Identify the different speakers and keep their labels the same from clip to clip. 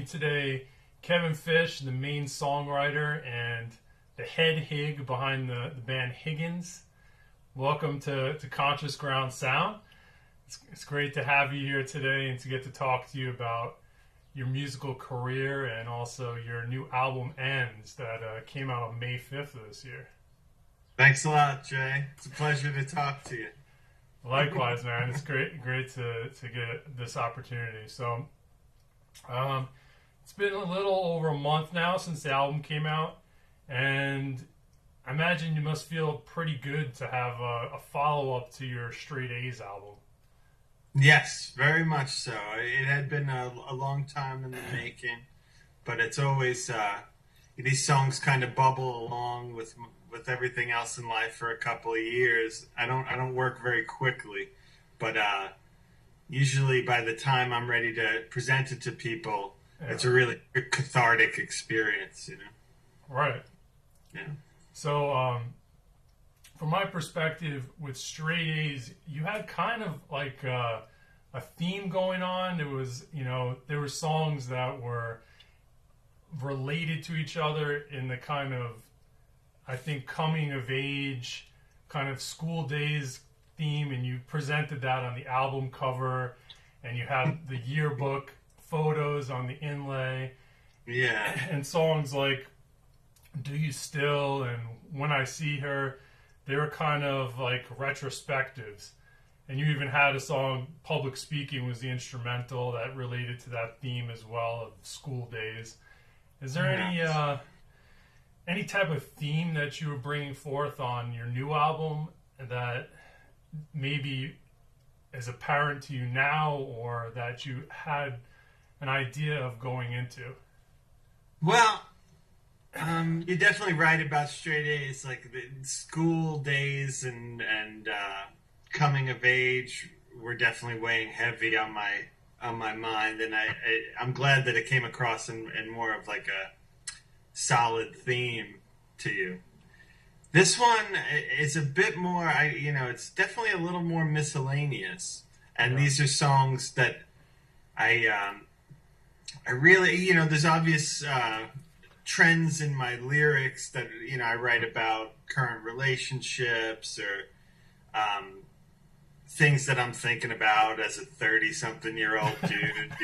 Speaker 1: having today Kevin Phish, the main songwriter and the head Hig behind the band Higgins. Welcome to Conscious Ground Sound. It's great to have you here today and to get to talk to you about your musical career and also your new album Ends that came out on May 5th of this year.
Speaker 2: Thanks a lot, Jay. It's a pleasure to talk to you.
Speaker 1: Likewise, man. It's great to get this opportunity. So, it's been a little over a month now since the album came out, and I imagine you must feel pretty good to have a follow-up to your Straight A's album.
Speaker 2: Yes, very much so. It had been a long time in the making, but it's always these songs kind of bubble along with everything else in life for a couple of years. I don't work very quickly, but usually by the time I'm ready to present it to people, it's a really cathartic experience, you know.
Speaker 1: Right.
Speaker 2: Yeah.
Speaker 1: So, from my perspective, with Straight A's, you had kind of like a theme going on. It was, there were songs that were related to each other in the kind of, I think, coming of age, kind of school days theme, and you presented that on the album cover, and you had the yearbook photos on the inlay.
Speaker 2: Yeah.
Speaker 1: And songs like Do You Still and When I See Her, they were kind of like retrospectives. And you even had a song, Public Speaking was the instrumental that related to that theme as well of school days. Is there any type of theme that you were bringing forth on your new album that maybe is apparent to you now or that you had an idea of going into?
Speaker 2: Well, you're definitely right about Straight A's, like the school days and coming of age were definitely weighing heavy on my mind, and I'm glad that it came across in more of like a solid theme to you. This one is a bit more, it's definitely a little more miscellaneous, and these are songs that I really, there's obvious trends in my lyrics that, I write about current relationships or things that I'm thinking about as a 30-something-year-old dude,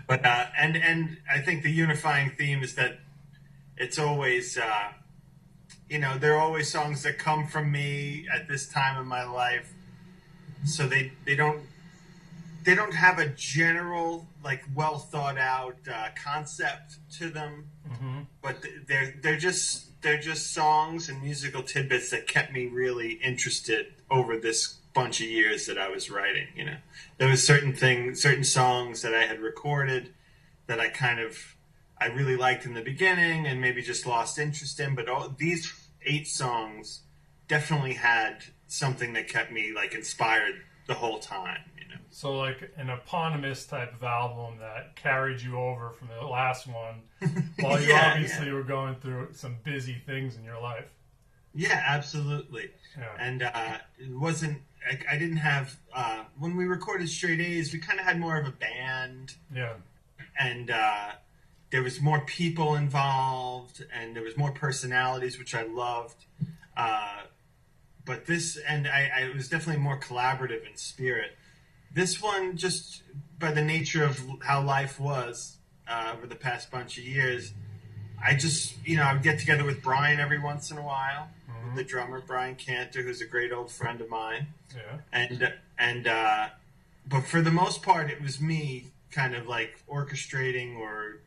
Speaker 2: But and I think the unifying theme is that it's always, there are always songs that come from me at this time in my life, so they don't have a general, like, well thought out concept to them, but they're just songs and musical tidbits that kept me really interested over this bunch of years that I was writing. There was certain songs that I had recorded that I really liked in the beginning and maybe just lost interest in, but these 8 songs definitely had something that kept me like inspired the whole time.
Speaker 1: So like an eponymous type of album that carried you over from the last one while you obviously were going through some busy things in your life.
Speaker 2: Yeah, absolutely. Yeah. And it wasn't, I didn't have, when we recorded Straight A's, we kind of had more of a band. Yeah. And there was more people involved and there was more personalities, which I loved. But this, and it was definitely more collaborative in spirit. This one, just by the nature of how life was over the past bunch of years, I just, I would get together with Brian every once in a while, the drummer, Brian Cantor, who's a great old friend of mine. Yeah. And but for the most part, it was me kind of like orchestrating or,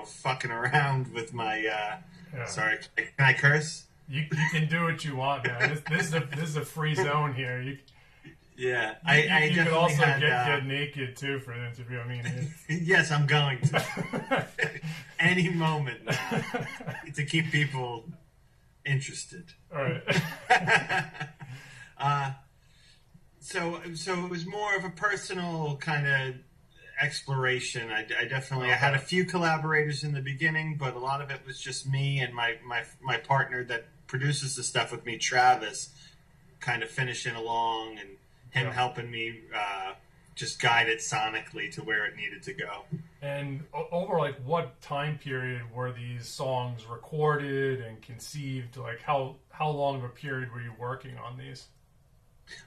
Speaker 2: fucking around with my, sorry, can I curse?
Speaker 1: You can do what you want, man. This is a free zone here.
Speaker 2: Yeah,
Speaker 1: you could also get naked too for an interview. I mean,
Speaker 2: yes, I'm going to any moment now to keep people interested.
Speaker 1: All right.
Speaker 2: So it was more of a personal kind of exploration. I definitely I had a few collaborators in the beginning, but a lot of it was just me and my partner that produces the stuff with me, Travis, kind of finishing along and him helping me just guide it sonically to where it needed to go.
Speaker 1: And over like what time period were these songs recorded and conceived? Like how long of a period were you working on these?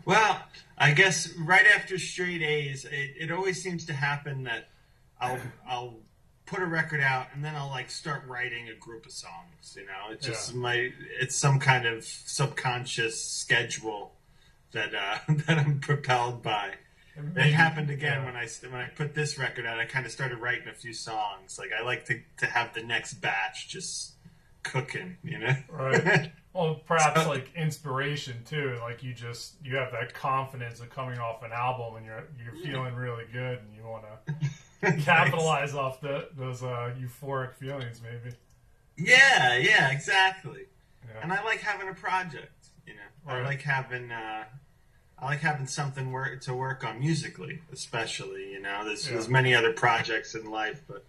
Speaker 2: Well, I guess right after Straight A's, it always seems to happen that I'll put a record out and then I'll like start writing a group of songs. You know, it's just it's some kind of subconscious schedule that that I'm propelled by. Maybe, it happened again when I put this record out. I kind of started writing a few songs. Like I like to have the next batch just cooking, you know.
Speaker 1: Right. Well, perhaps like inspiration too. Like you have that confidence of coming off an album and you're feeling really good and you want to capitalize off those euphoric feelings, maybe.
Speaker 2: Yeah, exactly.
Speaker 1: Yeah.
Speaker 2: And I like having a project. You know, right. I like having something to work on musically, especially. You know, there's many other projects in life, but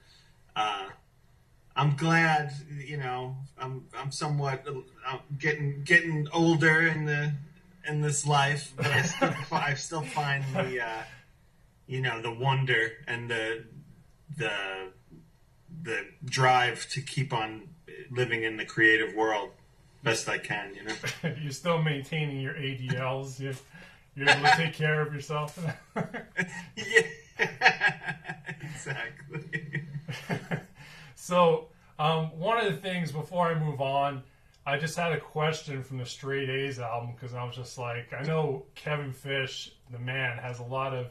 Speaker 2: I'm glad. You know, I'm somewhat getting older in this life, but I still find the wonder and the drive to keep on living in the creative world best I can. You know,
Speaker 1: you're still maintaining your ADLs. You're able to take care of yourself.
Speaker 2: Yeah, exactly.
Speaker 1: So, one of the things before I move on, I just had a question from the Straight A's album because I was just like, I know Kevin Phish, the man, has a lot of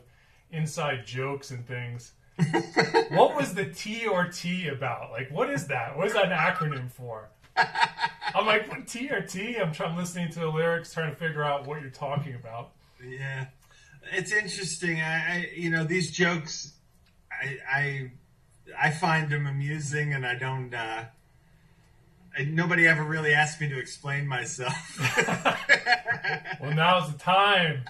Speaker 1: inside jokes and things. What was the T or T about? Like, what is that? What is that an acronym for? I'm like, what T or T? I'm listening to the lyrics, trying to figure out what you're talking about.
Speaker 2: Yeah, it's interesting. These jokes, I find them amusing, and I don't. Nobody ever really asked me to explain myself.
Speaker 1: Well, now's the time.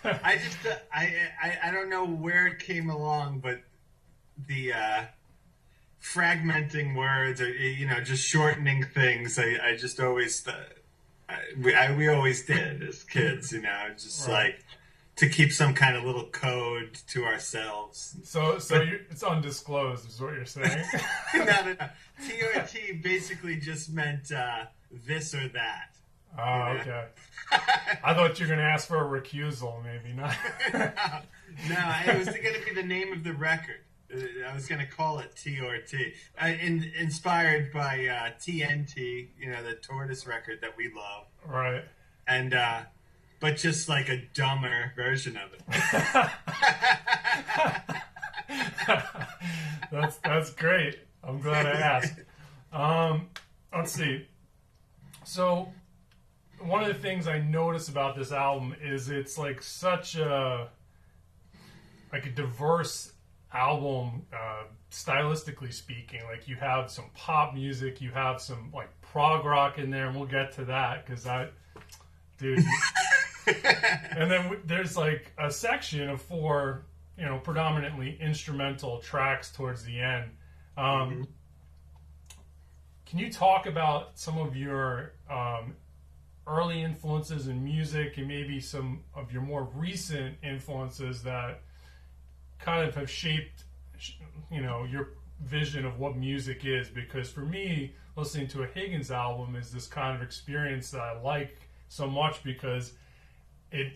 Speaker 2: I don't know where it came along, but the fragmenting words, or just shortening things. I just always. We always did as kids, just right. Like to keep some kind of little code to ourselves.
Speaker 1: So it's undisclosed, is what you're saying?
Speaker 2: No. T or T basically just meant this or that.
Speaker 1: Oh, okay. I thought you were going to ask for a recusal, maybe not.
Speaker 2: No, it was going to be the name of the record. I was going to call it T or T. Inspired by TNT, the Tortoise record that we love.
Speaker 1: Right.
Speaker 2: And, but just like a dumber version of
Speaker 1: it. That's great. I'm glad I asked. Let's see. So, one of the things I notice about this album is it's like such a diverse album, stylistically speaking. Like you have some pop music, you have some like prog rock in there, and we'll get to that because dude. And then there's like a section of 4, predominantly instrumental tracks towards the end. Can you talk about some of your early influences in music and maybe some of your more recent influences that kind of have shaped, your vision of what music is? Because for me, listening to a Higgins album is this kind of experience that I like so much because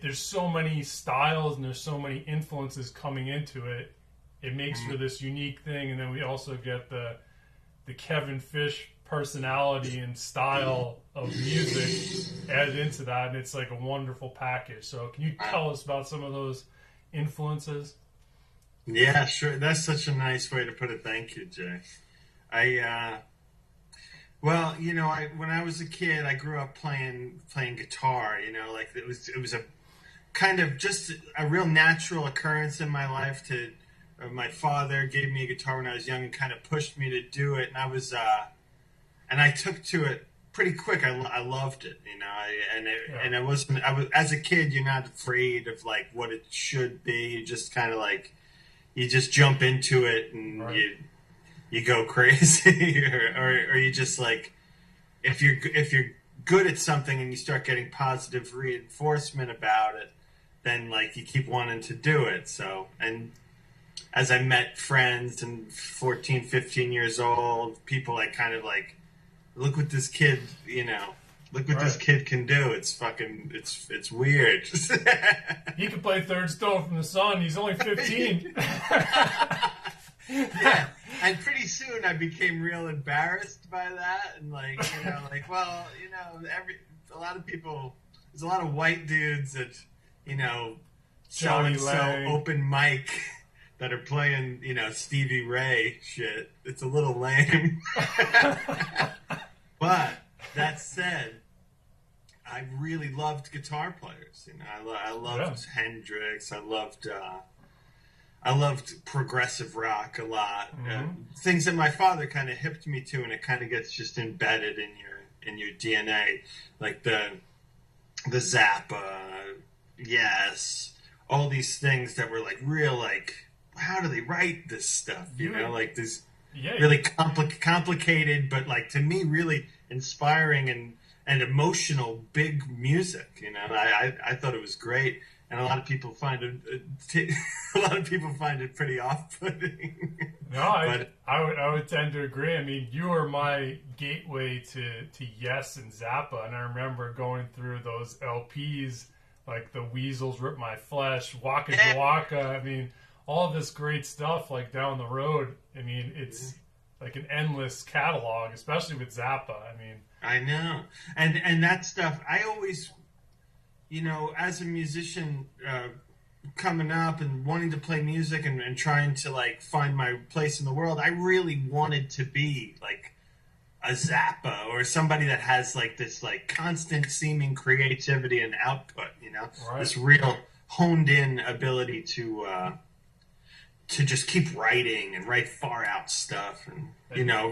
Speaker 1: there's so many styles and there's so many influences coming into it. It makes for this unique thing, and then we also get the Kevin Phish personality and style of music added into that, and it's like a wonderful package. So can you tell us about some of those influences?
Speaker 2: Yeah, sure. That's such a nice way to put it. Thank you, Jay. When I was a kid, I grew up playing guitar. Like it was a kind of just a real natural occurrence in my life. My father gave me a guitar when I was young and kind of pushed me to do it, and I took to it pretty quick. I loved it, and I was as a kid. You're not afraid of like what it should be. You just kind of like you just jump into it and right. you go crazy, or you just like if you're good at something and you start getting positive reinforcement about it, then like you keep wanting to do it. So and as I met friends and 14, 15 years old, people like kind of like, look what this kid, look what this kid can do. It's fucking, it's weird.
Speaker 1: He can play Third Stone from the Sun. He's only 15.
Speaker 2: Yeah. And pretty soon I became real embarrassed by that. And like, a lot of people, there's a lot of white dudes that, so open mic that are playing, Stevie Ray shit. It's a little lame. But that said, I really loved guitar players. I loved Hendrix. I loved progressive rock a lot. Things that my father kind of hipped me to, and it kind of gets just embedded in your DNA, like the Zappa, Yes, all these things that were like real, like, how do they write this stuff? Like this really complicated, but like to me really inspiring and emotional, big music. I thought it was great. And a lot of people find it pretty off-putting.
Speaker 1: No, I would tend to agree. I mean, you were my gateway to Yes and Zappa, and I remember going through those LPs like The Weasels Rip My Flesh, Waka Jawaka. I mean, all this great stuff like down the road. I mean, it's like an endless catalog, especially with Zappa. I mean,
Speaker 2: I know, and that stuff. I always, as a musician coming up and wanting to play music and trying to like find my place in the world, I really wanted to be like a Zappa or somebody that has like this like constant seeming creativity and output, this real honed in ability to just keep writing and write far out stuff and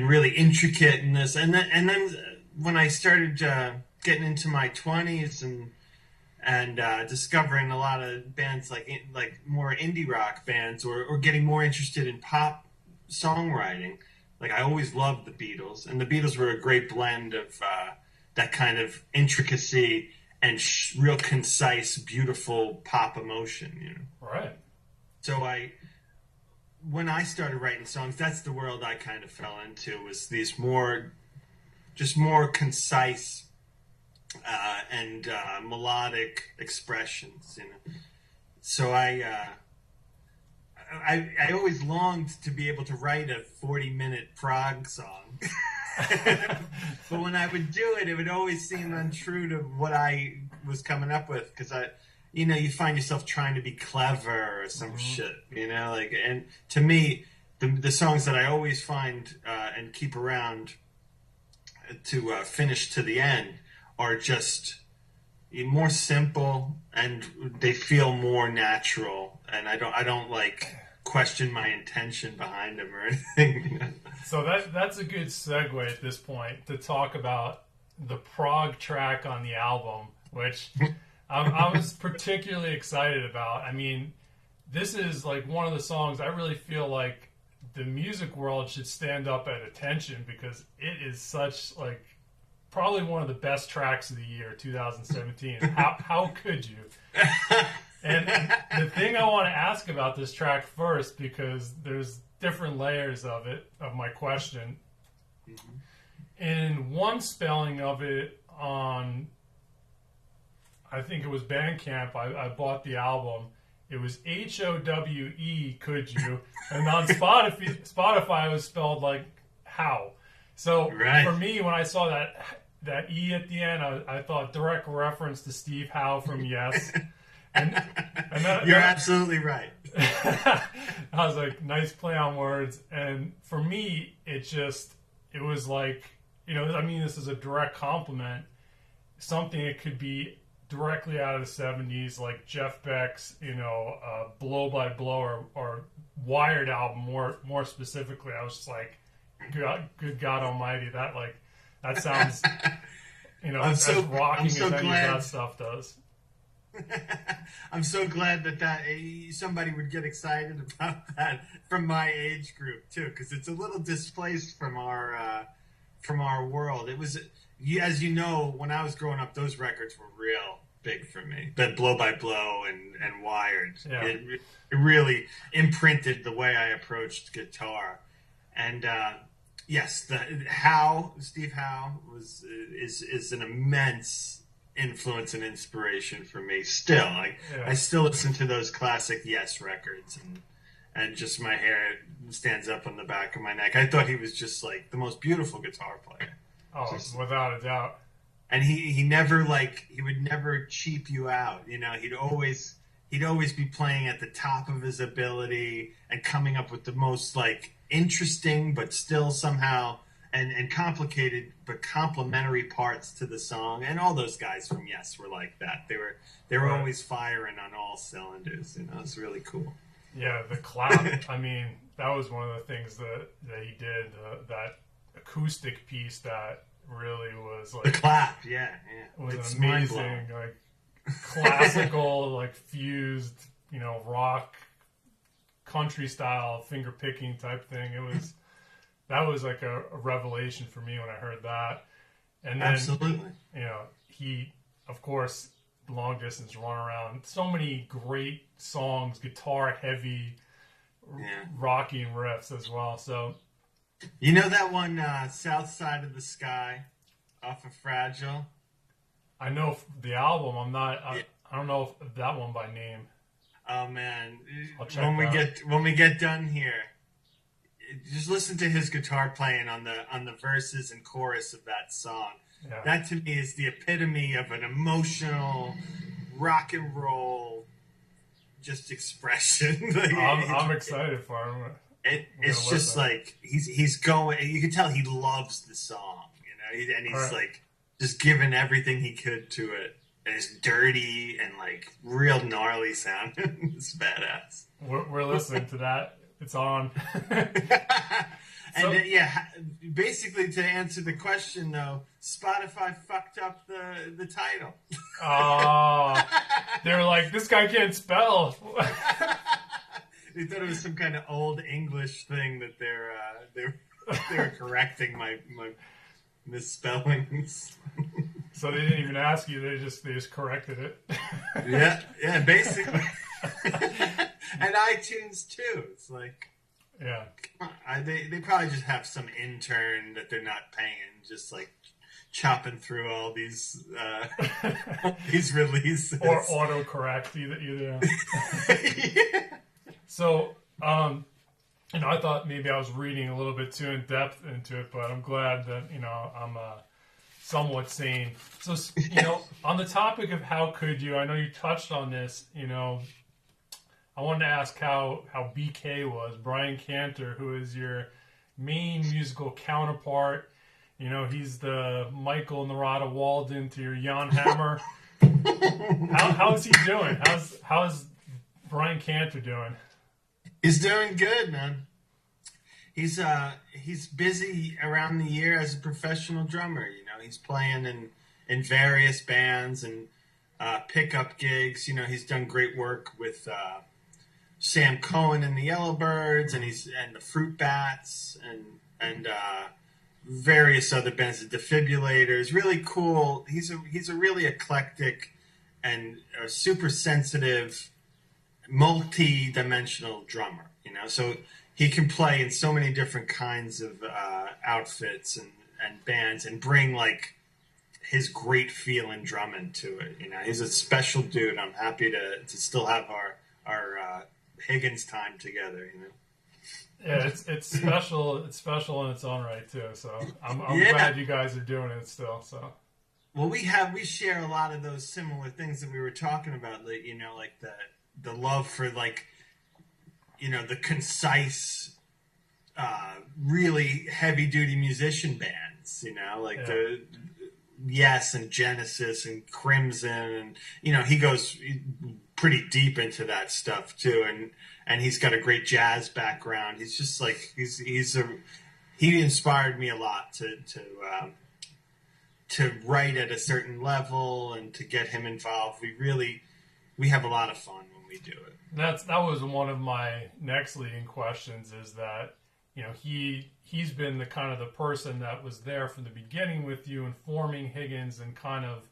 Speaker 2: really intricate in this. And then when I started getting into my 20s and discovering a lot of bands like more indie rock bands or getting more interested in pop songwriting, like I always loved the Beatles, and the Beatles were a great blend of that kind of intricacy and real concise, beautiful pop emotion.
Speaker 1: Right.
Speaker 2: So when I started writing songs, that's the world I kind of fell into, was these more concise and melodic expressions. So I always longed to be able to write a 40-minute prog song. But when I would do it, it would always seem untrue to what I was coming up with, because you find yourself trying to be clever or some shit, and to me, the songs that I always find and keep around to finish to the end are just more simple, and they feel more natural, and I don't like question my intention behind them or anything.
Speaker 1: So that's a good segue at this point to talk about the prog track on the album, which I was particularly excited about. I mean, this is like one of the songs I really feel like the music world should stand up at attention, because it is such like probably one of the best tracks of the year, 2017. How could you? And the thing I want to ask about this track first, because there's different layers of my question. In one spelling of it on, I think it was Bandcamp, I bought the album. It was HOWE, could you? And on Spotify it was spelled like how. So for me, when I saw that E at the end, I thought direct reference to Steve Howe from Yes. And
Speaker 2: You're absolutely right.
Speaker 1: I was like, nice play on words. And for me, it was like, I mean, this is a direct compliment. Something that could be directly out of the 70s, like Jeff Beck's, Blow by Blow or Wired album, more specifically. I was just like, good God Almighty, that sounds, as rocking as any of that stuff does.
Speaker 2: I'm so glad that somebody would get excited about that from my age group too, because it's a little displaced from our world. It was, as you know, when I was growing up, those records were real big for me. That Blow by Blow and Wired.
Speaker 1: Yeah.
Speaker 2: It really imprinted the way I approached guitar. And yes, Steve Howe is an immense influence and inspiration for me. Still, I still listen to those classic Yes records, and just my hair stands up on the back of my neck. I thought he was just like the most beautiful guitar player.
Speaker 1: Oh, without a doubt.
Speaker 2: And he never he would never cheap you out. You know, he'd always be playing at the top of his ability and coming up with the most interesting but still somehow and complicated but complementary parts to the song. And all those guys from Yes were like that. They were always firing on all cylinders. You know, it's really cool.
Speaker 1: Yeah, the clap. I mean, that was one of the things that he did. That acoustic piece that really was
Speaker 2: the clap. Yeah.
Speaker 1: Was
Speaker 2: it's
Speaker 1: amazing. Classical, fused, rock, country style finger picking type thing. That was like a revelation for me when I heard that. And then,
Speaker 2: absolutely,
Speaker 1: he, of course, long distance run around. So many great songs, guitar heavy, rocking riffs as well. So,
Speaker 2: that one, South Side of the Sky, off of Fragile.
Speaker 1: I know the album. I don't know if that one by name.
Speaker 2: Oh man!
Speaker 1: When
Speaker 2: we get done here, just listen to his guitar playing on the verses and chorus of that song.
Speaker 1: Yeah.
Speaker 2: That to me is the epitome of an emotional rock and roll just expression.
Speaker 1: I'm excited for him.
Speaker 2: It's just he's going. You can tell he loves the song, and he's just giving everything he could to it. And it's dirty and real gnarly sounding. It's badass.
Speaker 1: We're listening to that. It's on.
Speaker 2: Basically to answer the question though, Spotify fucked up the title.
Speaker 1: Oh, they were like, this guy can't spell.
Speaker 2: They thought it was some kind of old English thing that they're correcting my misspellings.
Speaker 1: So they didn't even ask you; they just corrected it.
Speaker 2: yeah, basically. And iTunes too. It's they probably just have some intern that they're not paying, just chopping through all these these releases
Speaker 1: or autocorrect either. Yeah. So, I thought maybe I was reading a little bit too in depth into it, but I'm glad that I'm somewhat sane. So, on the topic of how could you, I know you touched on this. I wanted to ask how BK was, Brian Cantor, who is your main musical counterpart. He's the Michael Narada Walden to your Jan Hammer. How is he doing? How's Brian Cantor doing?
Speaker 2: He's doing good, man. He's busy around the year as a professional drummer. He's playing in various bands and pickup gigs. He's done great work with Sam Cohen and the Yellowbirds, and the Fruit Bats, and various other bands, the Defibrillators. Really cool. He's a really eclectic and super sensitive, multi-dimensional drummer. So he can play in so many different kinds of outfits and bands and bring his great feeling drumming to it. He's a special dude. I'm happy to still have our Higgins time together.
Speaker 1: Yeah, it's special. It's special in its own right too. So I'm glad you guys are doing it still. So.
Speaker 2: Well, we share a lot of those similar things that we were talking about. The love for the concise, really heavy duty musician bands. The Yes and Genesis and Crimson, and he goes pretty deep into that stuff too. And he's got a great jazz background. He's just he inspired me a lot to write at a certain level and to get him involved. We have a lot of fun when we do it.
Speaker 1: That was one of my next leading questions, is that he's been the kind of the person that was there from the beginning with you and forming Higgins and kind of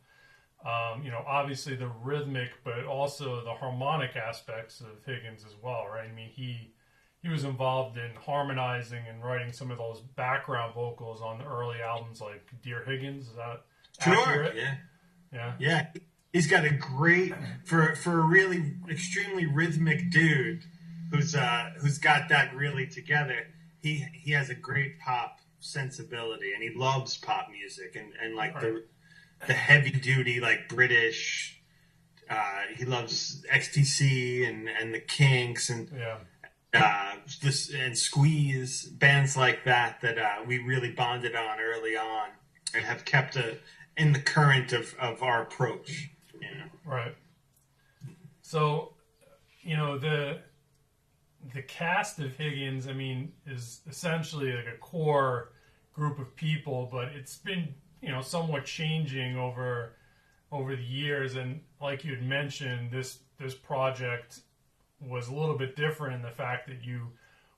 Speaker 1: Obviously the rhythmic, but also the harmonic aspects of Higgins as well, right? I mean, he was involved in harmonizing and writing some of those background vocals on the early albums, like Dear Higgins. Is that accurate?
Speaker 2: Yeah. He's got a great for a really extremely rhythmic dude who's got that really together. He has a great pop sensibility, and he loves pop music and like right. the heavy duty like British. He loves XTC and the Kinks and and Squeeze, bands like that we really bonded on early on and have kept in the current of our approach.
Speaker 1: Right. So, the cast of Higgins, I mean, is essentially like a core group of people, but it's been, somewhat changing over the years. And like you had mentioned, this project was a little bit different in the fact that you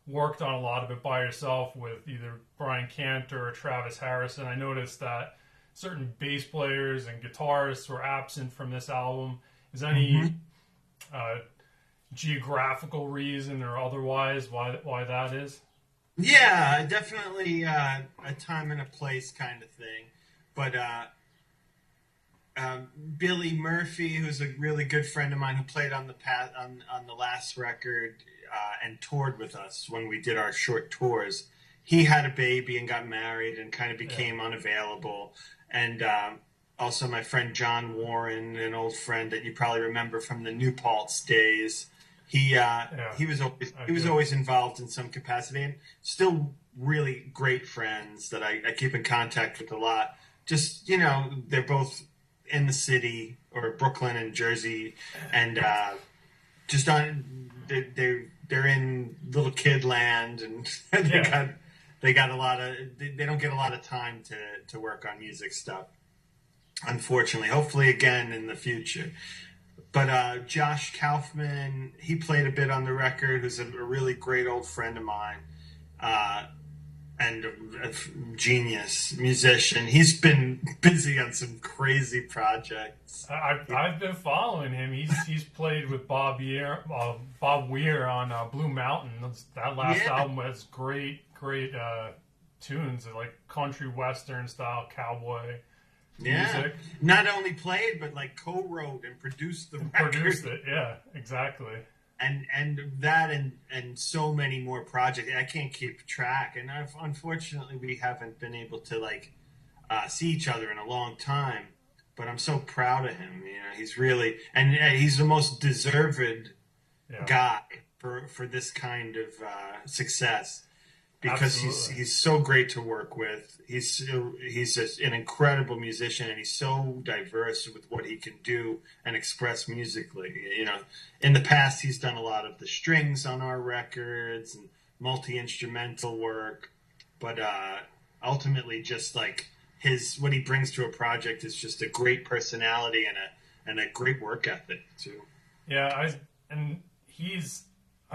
Speaker 1: worked on a lot of it by yourself with either Brian Cantor or Travis Harrison. I noticed that certain bass players and guitarists were absent from this album. Is there any geographical reason or otherwise why that is?
Speaker 2: Yeah, definitely a time and a place kind of thing. But Billy Murphy, who's a really good friend of mine who played on the last record and toured with us when we did our short tours, he had a baby and got married and kind of became unavailable. And also my friend John Warren, an old friend that you probably remember from the New Paltz days. He was always involved in some capacity, and still really great friends that I keep in contact with a lot. Just, they're both in the city or Brooklyn and Jersey, and they're in little kid land, and they got a lot of they don't get a lot of time to work on music stuff, unfortunately. Hopefully again in the future. But Josh Kaufman, he played a bit on the record, who's a really great old friend of mine, and a genius musician. He's been busy on some crazy projects.
Speaker 1: I've been following him. He's played with Bob Weir on Blue Mountain. That last album has great tunes, like country western style cowboy music.
Speaker 2: Not only played, but like co-wrote and produced the record.
Speaker 1: Produced it, yeah, exactly.
Speaker 2: And that and so many more projects. I can't keep track, and unfortunately we haven't been able to see each other in a long time. But I'm so proud of him. He's really he's the most deserved guy for this kind of success. Because he's so great to work with. He's an incredible musician, and he's so diverse with what he can do and express musically. In the past, he's done a lot of the strings on our records and multi-instrumental work. But ultimately, just like what he brings to a project is just a great personality and a great work ethic too.
Speaker 1: Yeah, I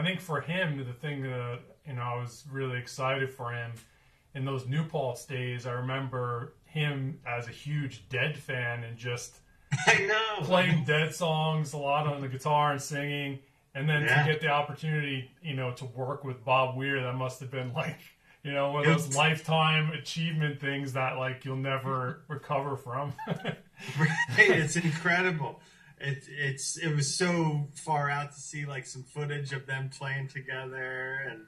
Speaker 1: think for him, the thing that I was really excited for him in those New Paltz days. I remember him as a huge Dead fan and just playing Dead songs a lot on the guitar and singing. And then to get the opportunity, to work with Bob Weir, that must have been like, one of those lifetime achievement things that you'll never recover from.
Speaker 2: Right, it's incredible. It was so far out to see some footage of them playing together, and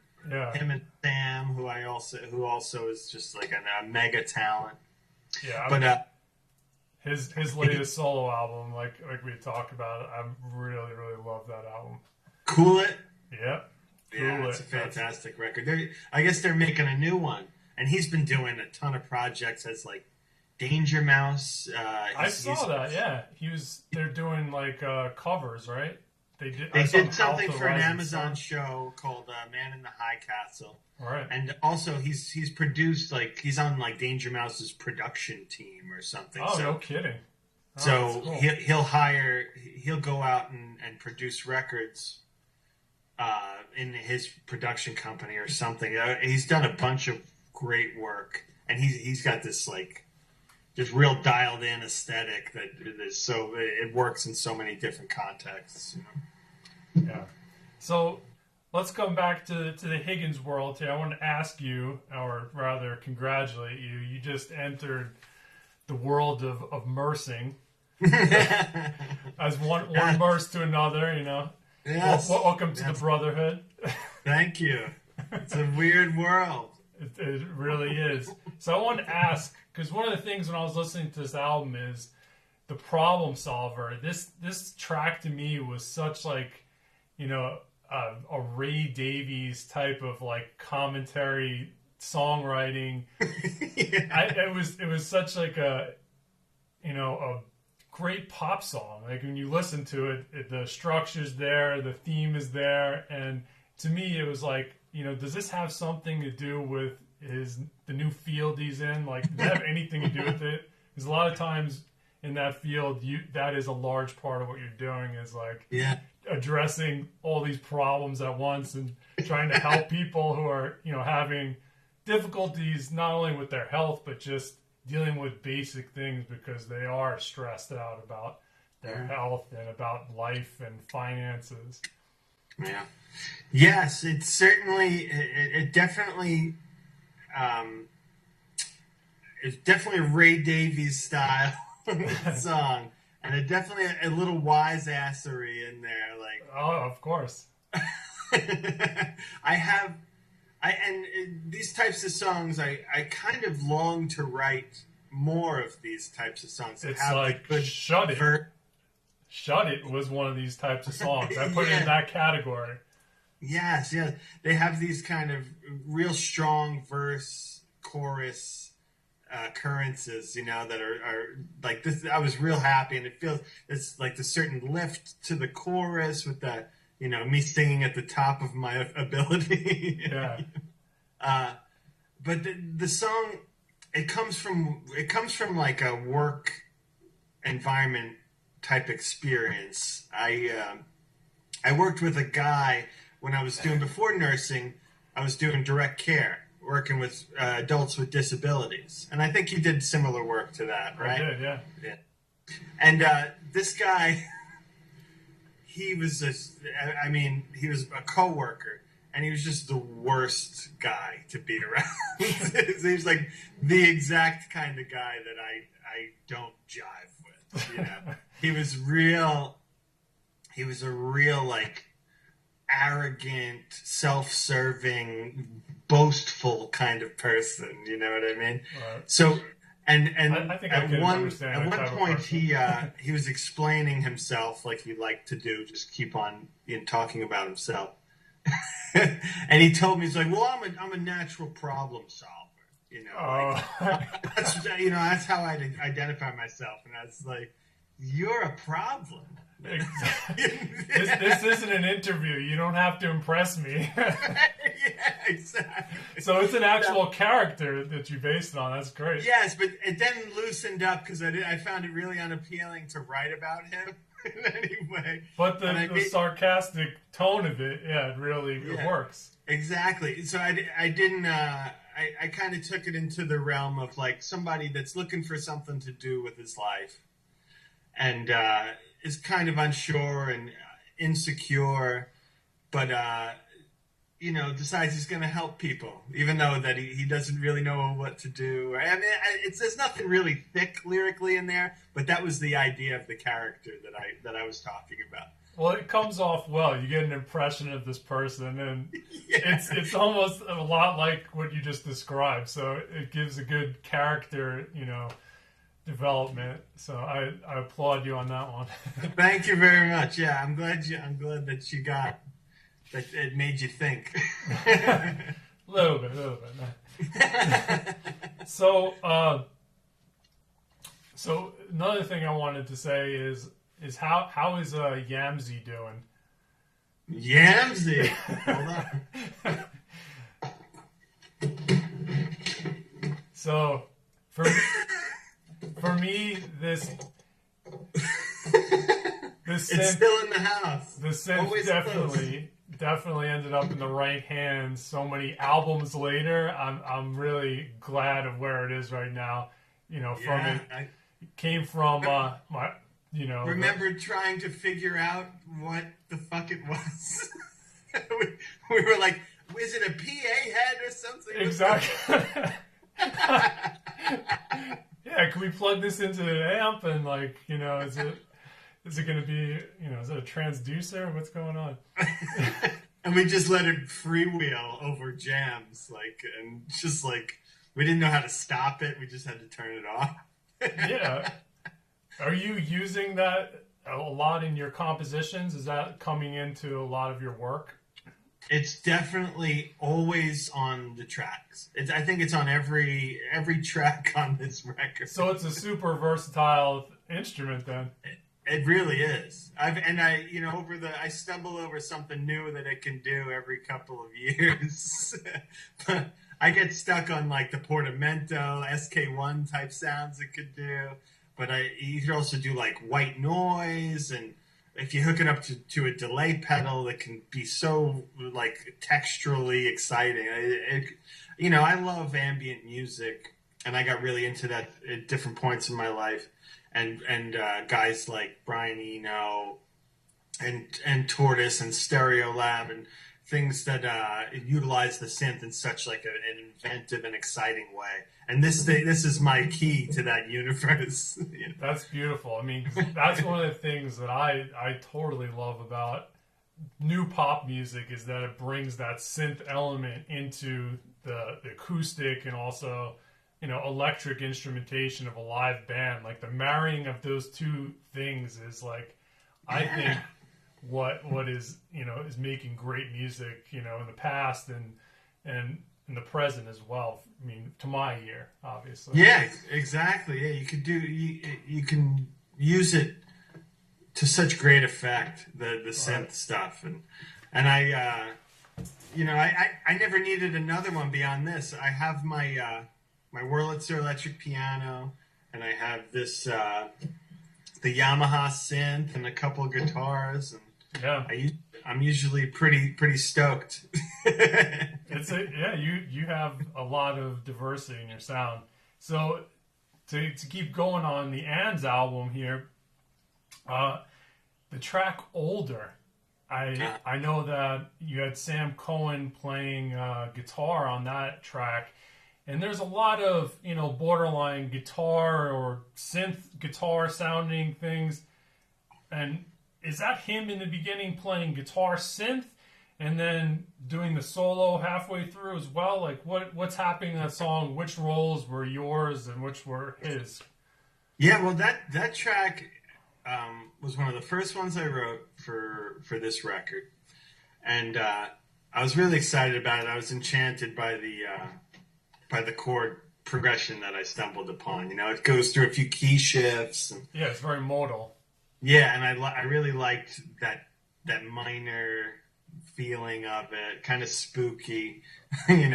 Speaker 2: him and Sam, who also is just a mega talent.
Speaker 1: Yeah, but his latest solo album, like we talked about, I really love that album.
Speaker 2: Cool It.
Speaker 1: Yep.
Speaker 2: Yeah, it's a fantastic record. I guess they're making a new one, and he's been doing a ton of projects as Danger Mouse.
Speaker 1: I saw that. Yeah, they're doing covers, right? They
Speaker 2: did something for an Amazon show called Man in the High Castle.
Speaker 1: Right.
Speaker 2: And also he's produced he's on Danger Mouse's production team or something.
Speaker 1: Oh, no kidding. Oh,
Speaker 2: so
Speaker 1: cool.
Speaker 2: he'll go out and produce records in his production company or something. He's done a bunch of great work, and he's got this just real dialed in aesthetic that is so it works in so many different contexts.
Speaker 1: Yeah. So let's come back to the Higgins world here. I want to ask you, or rather congratulate you. You just entered the world of mersing. As one merce to another,
Speaker 2: Yes.
Speaker 1: Welcome to the brotherhood.
Speaker 2: Thank you. It's a weird world.
Speaker 1: It really is. So I want to ask, because one of the things when I was listening to this album is the problem solver. This track to me was such like, a Ray Davies type of like commentary songwriting. Yeah. It was such like a great pop song. Like when you listen to it, the structure's there, the theme is there, and to me it was like, does this have something to do with the new field he's in? Like, does it have anything to do with it? Because a lot of times in that field, that is a large part of what you're doing is like addressing all these problems at once and trying to help people who are, having difficulties not only with their health, but just dealing with basic things because they are stressed out about their health and about life and finances.
Speaker 2: Yeah. Yes, it's certainly, it definitely, it's definitely a Ray Davies style song, and it definitely a little wise-assery in there. Like,
Speaker 1: oh, of course.
Speaker 2: And these types of songs, I kind of long to write more of these types of songs.
Speaker 1: It's like Shut It. Shut It was one of these types of songs. I put it in that category.
Speaker 2: Yes. They have these kind of real strong verse, chorus occurrences, that are like this. I was real happy, and it feels it's like the certain lift to the chorus with that, me singing at the top of my ability.
Speaker 1: Yeah.
Speaker 2: But the song, it comes from like a work environment type experience. I worked with a guy when I was doing, before nursing, I was doing direct care, working with adults with disabilities. And I think you did similar work to that, right?
Speaker 1: I did, yeah.
Speaker 2: And this guy, he was a coworker, and he was just the worst guy to be around. He was like the exact kind of guy that I don't jive with, He was a real like arrogant, self-serving, boastful kind of person. You know what I mean?
Speaker 1: Right.
Speaker 2: So, and
Speaker 1: I think at one
Speaker 2: point he was explaining himself like he liked to do, just keep on talking about himself. And he told me, he's like, well, I'm a natural problem solver. That's how I identify myself. And I was like, you're a problem.
Speaker 1: This isn't an interview. You don't have to impress me.
Speaker 2: Yeah, exactly.
Speaker 1: So it's an actual character that you based it on. That's great.
Speaker 2: Yes, but it then loosened up because I found it really unappealing to write about him in any way.
Speaker 1: But the sarcastic tone of it, it really works.
Speaker 2: Exactly. So I didn't. I kind of took it into the realm of like somebody that's looking for something to do with his life, and is kind of unsure and insecure, but decides he's going to help people, even though that he doesn't really know what to do. I mean, there's nothing really thick lyrically in there, but that was the idea of the character that I was talking about.
Speaker 1: Well, it comes off well. You get an impression of this person, and it's almost a lot like what you just described. So it gives a good character, development. So I applaud you on that one.
Speaker 2: Thank you very much. Yeah, I'm glad that you got that. It made you think.
Speaker 1: A little bit. So another thing I wanted to say is how is Yamsey doing?
Speaker 2: Yamsey. Hold on.
Speaker 1: So for me, this
Speaker 2: it's still in the house.
Speaker 1: The synth definitely ended up in the right hands. So many albums later, I'm really glad of where it is right now. from it.
Speaker 2: I
Speaker 1: Came from my,
Speaker 2: remember trying to figure out what the fuck it was. we were like, is it a PA head or something?
Speaker 1: Exactly. Yeah, can we plug this into an amp and is it going to be, is it a transducer? What's going on?
Speaker 2: And we just let it freewheel over jams, and just we didn't know how to stop it. We just had to turn it off.
Speaker 1: Yeah. Are you using that a lot in your compositions? Is that coming into a lot of your work?
Speaker 2: It's definitely always on the tracks. I think it's on every track on this record.
Speaker 1: So it's a super versatile instrument then.
Speaker 2: It really is. I stumble over something new that it can do every couple of years. But I get stuck on the Portamento, SK1 type sounds it could do. But you could also do white noise, and if you hook it up to a delay pedal, it can be so texturally exciting. I love ambient music, and I got really into that at different points in my life. And guys like Brian Eno and Tortoise and Stereolab and things that utilize the synth in such an inventive and exciting way. And this is my key to that universe.
Speaker 1: That's beautiful. I mean, that's one of the things that I totally love about new pop music is that it brings that synth element into the acoustic and also electric instrumentation of a live band. The marrying of those two things is I think what is is making great music in the past and in the present as well. I mean, to my ear, obviously.
Speaker 2: Yeah, exactly. Yeah, you can use it to such great effect, the synth stuff, and I never needed another one beyond this. I have my my Wurlitzer electric piano, and I have this the Yamaha synth and a couple of guitars, and
Speaker 1: yeah,
Speaker 2: I'm usually pretty stoked.
Speaker 1: You have a lot of diversity in your sound. So to keep going on the Ands album here, the track Older, I know that you had Sam Cohen playing guitar on that track. And there's a lot of, borderline guitar or synth guitar sounding things. And is that him in the beginning playing guitar synth and then doing the solo halfway through as well? What's happening in that song? Which roles were yours and which were his?
Speaker 2: Yeah, well, that track was one of the first ones I wrote for this record. And I was really excited about it. I was enchanted by the chord progression that I stumbled upon. It goes through a few key shifts.
Speaker 1: Yeah, it's very modal.
Speaker 2: Yeah, and I really liked that minor feeling of it, kind of spooky, and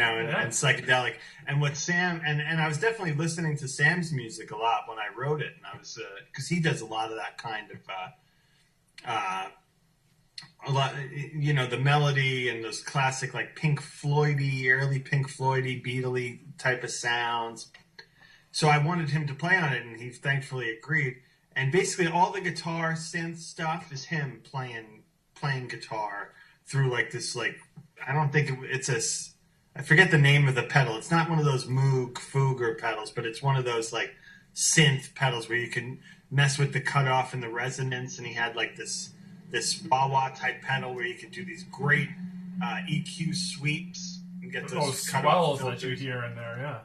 Speaker 2: psychedelic. And what Sam and I was definitely listening to Sam's music a lot when I wrote it, and I was because he does a lot of that kind of a lot, the melody and those classic Pink Floydy, early Pink Floydy, Beatley type of sounds. So I wanted him to play on it, and he thankfully agreed. And basically, all the guitar synth stuff is him playing guitar through this I don't think it's I forget the name of the pedal. It's not one of those Moog Fugger pedals, but it's one of those synth pedals where you can mess with the cutoff and the resonance. And he had this wah-wah type pedal where you can do these great EQ sweeps and get those
Speaker 1: swells that you hear in there, yeah.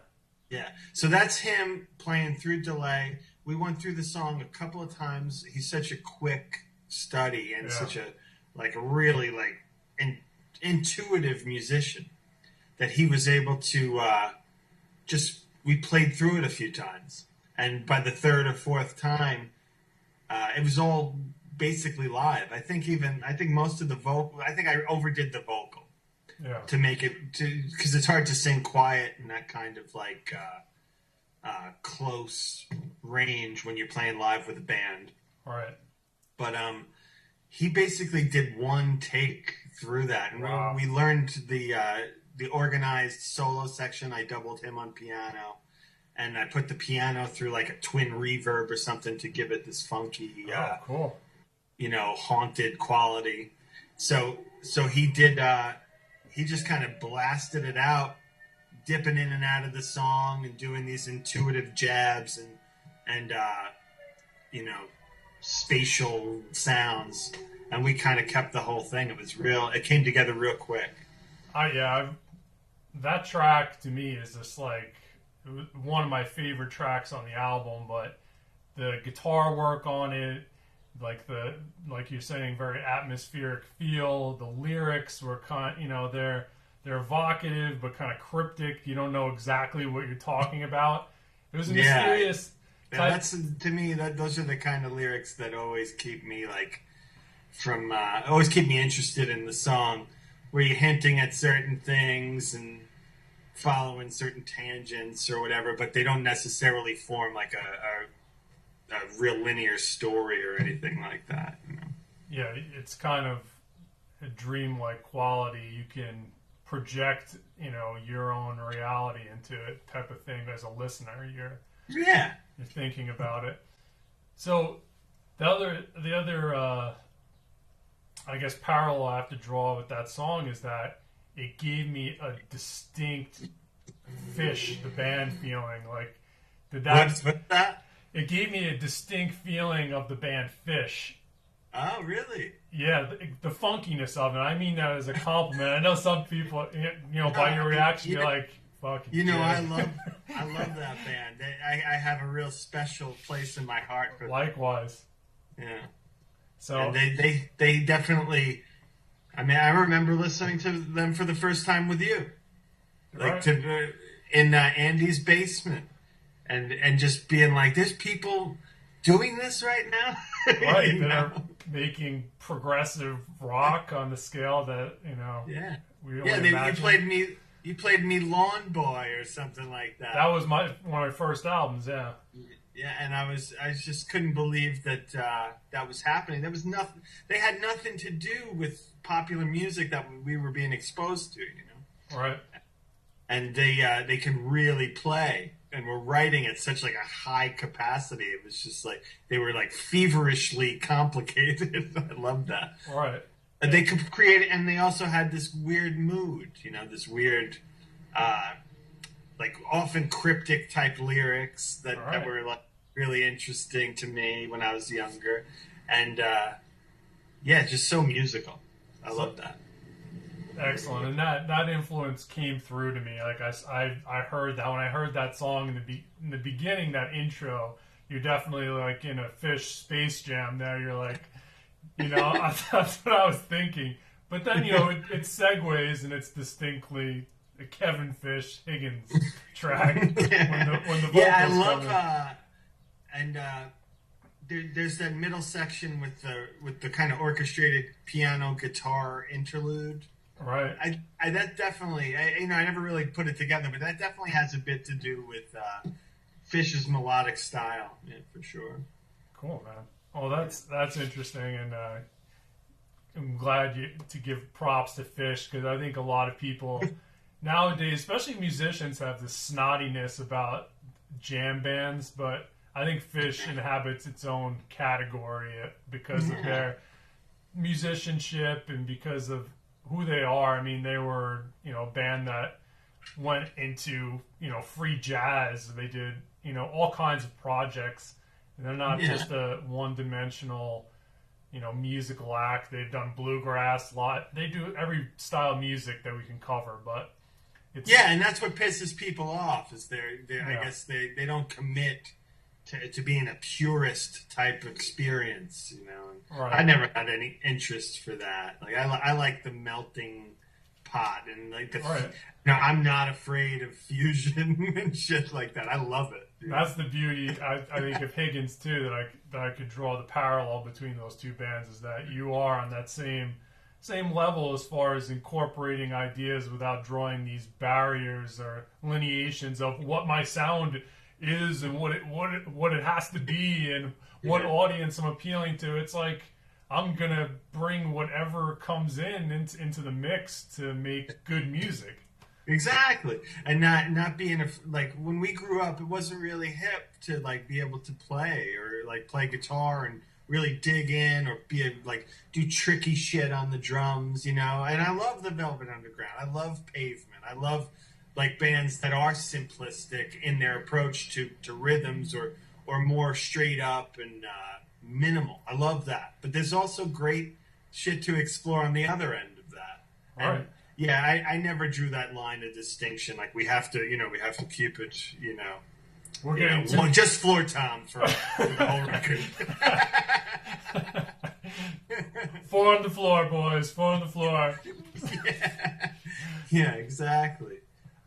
Speaker 2: Yeah, so that's him playing through delay. We went through the song a couple of times. He's such a quick study and such a really intuitive musician that he was able to we played through it a few times, and by the third or fourth time, it was all basically live. I think most of the vocal. I think I overdid the vocal to make it because it's hard to sing quiet in that kind of close range when you're playing live with a band.
Speaker 1: Right.
Speaker 2: But he basically did one take through that, and we learned the organized solo section. I doubled him on piano, and I put the piano through like a twin reverb or something to give it this funky,
Speaker 1: cool.
Speaker 2: haunted quality. So he did. He just kind of blasted it out, dipping in and out of the song and doing these intuitive jabs and spatial sounds, and we kind of kept the whole thing. It came together real quick.
Speaker 1: That track to me is just like one of my favorite tracks on the album, but the guitar work on it, like you're saying, very atmospheric feel. The lyrics were they're evocative but kind of cryptic. You don't know exactly what you're talking about. It was a mysterious.
Speaker 2: Yeah, that's to me those are the kind of lyrics that always keep me always keep me interested in the song, where you're hinting at certain things and following certain tangents or whatever, but they don't necessarily form like a real linear story or anything like that.
Speaker 1: Yeah, it's kind of a dreamlike quality. You can project, your own reality into it, type of thing. As a listener, you're thinking about it. So the other I guess parallel I have to draw with that song is that it gave me a distinct Phish, the band feeling. Like,
Speaker 2: what's that?
Speaker 1: It gave me a distinct feeling of the band Phish.
Speaker 2: Oh, really?
Speaker 1: Yeah, the funkiness of it. I mean that as a compliment. I know some people, by your reaction, you're like, fucking.
Speaker 2: I love that band. I have a real special place in my heart for them.
Speaker 1: Likewise.
Speaker 2: Yeah.
Speaker 1: So
Speaker 2: and they definitely. I mean, I remember listening to them for the first time with you, in Andy's basement, and just being like, "There's people doing this right now."
Speaker 1: Right, that are making progressive rock on the scale that
Speaker 2: Yeah.
Speaker 1: We imagine.
Speaker 2: You played me Lawn Boy or something like that.
Speaker 1: That was one of my first albums. Yeah.
Speaker 2: Yeah, and I just couldn't believe that that was happening. There was nothing. They had nothing to do with popular music that we were being exposed to.
Speaker 1: Right.
Speaker 2: And they can really play, and were writing at such like a high capacity. It was just like they were like feverishly complicated. I loved that.
Speaker 1: Right.
Speaker 2: And they could create it, and they also had this weird mood. This weird. Like often cryptic type lyrics that were like really interesting to me when I was younger, and just so musical. I love that.
Speaker 1: Excellent, and that influence came through to me. Like I heard that when I heard that song in the beginning, that intro. You're definitely like in a Phish Space Jam. There, you're like, that's what I was thinking. But then it segues, and it's distinctly the Kevin Phish Higgins track when the vocals
Speaker 2: I love there's that middle section with the kind of orchestrated piano guitar interlude.
Speaker 1: Right.
Speaker 2: I that definitely I never really put it together, but that definitely has a bit to do with Phish's melodic style, for sure.
Speaker 1: Cool, man. Oh, that's interesting, and I'm glad to give props to Phish, because I think a lot of people nowadays, especially musicians, have this snottiness about jam bands, but I think Phish inhabits its own category because of their musicianship and because of who they are. I mean, they were, a band that went into, free jazz. They did, all kinds of projects. And they're not just a one-dimensional, musical act. They've done bluegrass a lot. They do every style of music that we can cover, but
Speaker 2: and that's what pisses people off is I guess they don't commit to being a purist type experience,
Speaker 1: Right.
Speaker 2: I never had any interest for that. Like I like the melting pot and like I'm not afraid of fusion and shit like that. I love it.
Speaker 1: That's the beauty, I think, of Higgins too. That I could draw the parallel between those two bands is that you are on that same level as far as incorporating ideas without drawing these barriers or lineations of what my sound is and what it has to be and what audience I'm appealing to. It's like I'm gonna bring whatever comes into the mix to make good music.
Speaker 2: Exactly, and not being like when we grew up, it wasn't really hip to like be able to play or like play guitar and really dig in or like do tricky shit on the drums, you know. And I love the Velvet Underground. I love Pavement. I love like bands that are simplistic in their approach to rhythms or more straight up and minimal. I love that, but there's also great shit to explore on the other end of that.
Speaker 1: All
Speaker 2: And
Speaker 1: right.
Speaker 2: yeah, I never drew that line of distinction. Like we have to keep it,
Speaker 1: We're getting too...
Speaker 2: well, just floor tom for the whole record.
Speaker 1: Four on the floor, boys. Four on the floor.
Speaker 2: Yeah, exactly.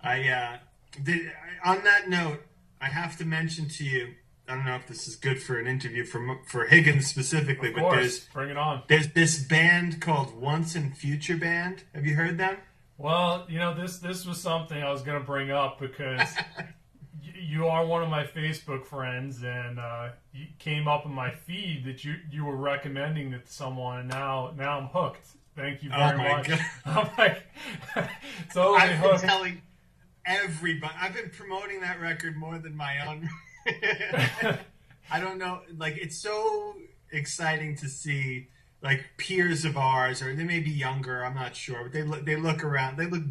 Speaker 2: On that note, I have to mention to you. I don't know if this is good for an interview for Higgins specifically,
Speaker 1: Of
Speaker 2: but
Speaker 1: course. Bring it on.
Speaker 2: there's this band called Once and Future Band. Have you heard them?
Speaker 1: Well, this was something I was going to bring up because you are one of my Facebook friends, and you came up in my feed that you were recommending it to someone, and now I'm hooked. Thank you very much.
Speaker 2: God.
Speaker 1: I'm like totally
Speaker 2: I've been
Speaker 1: hooked.
Speaker 2: telling everybody. I've been promoting that record more than my own. I don't know. Like, it's so exciting to see like peers of ours, or they may be younger. I'm not sure, but they look around. They look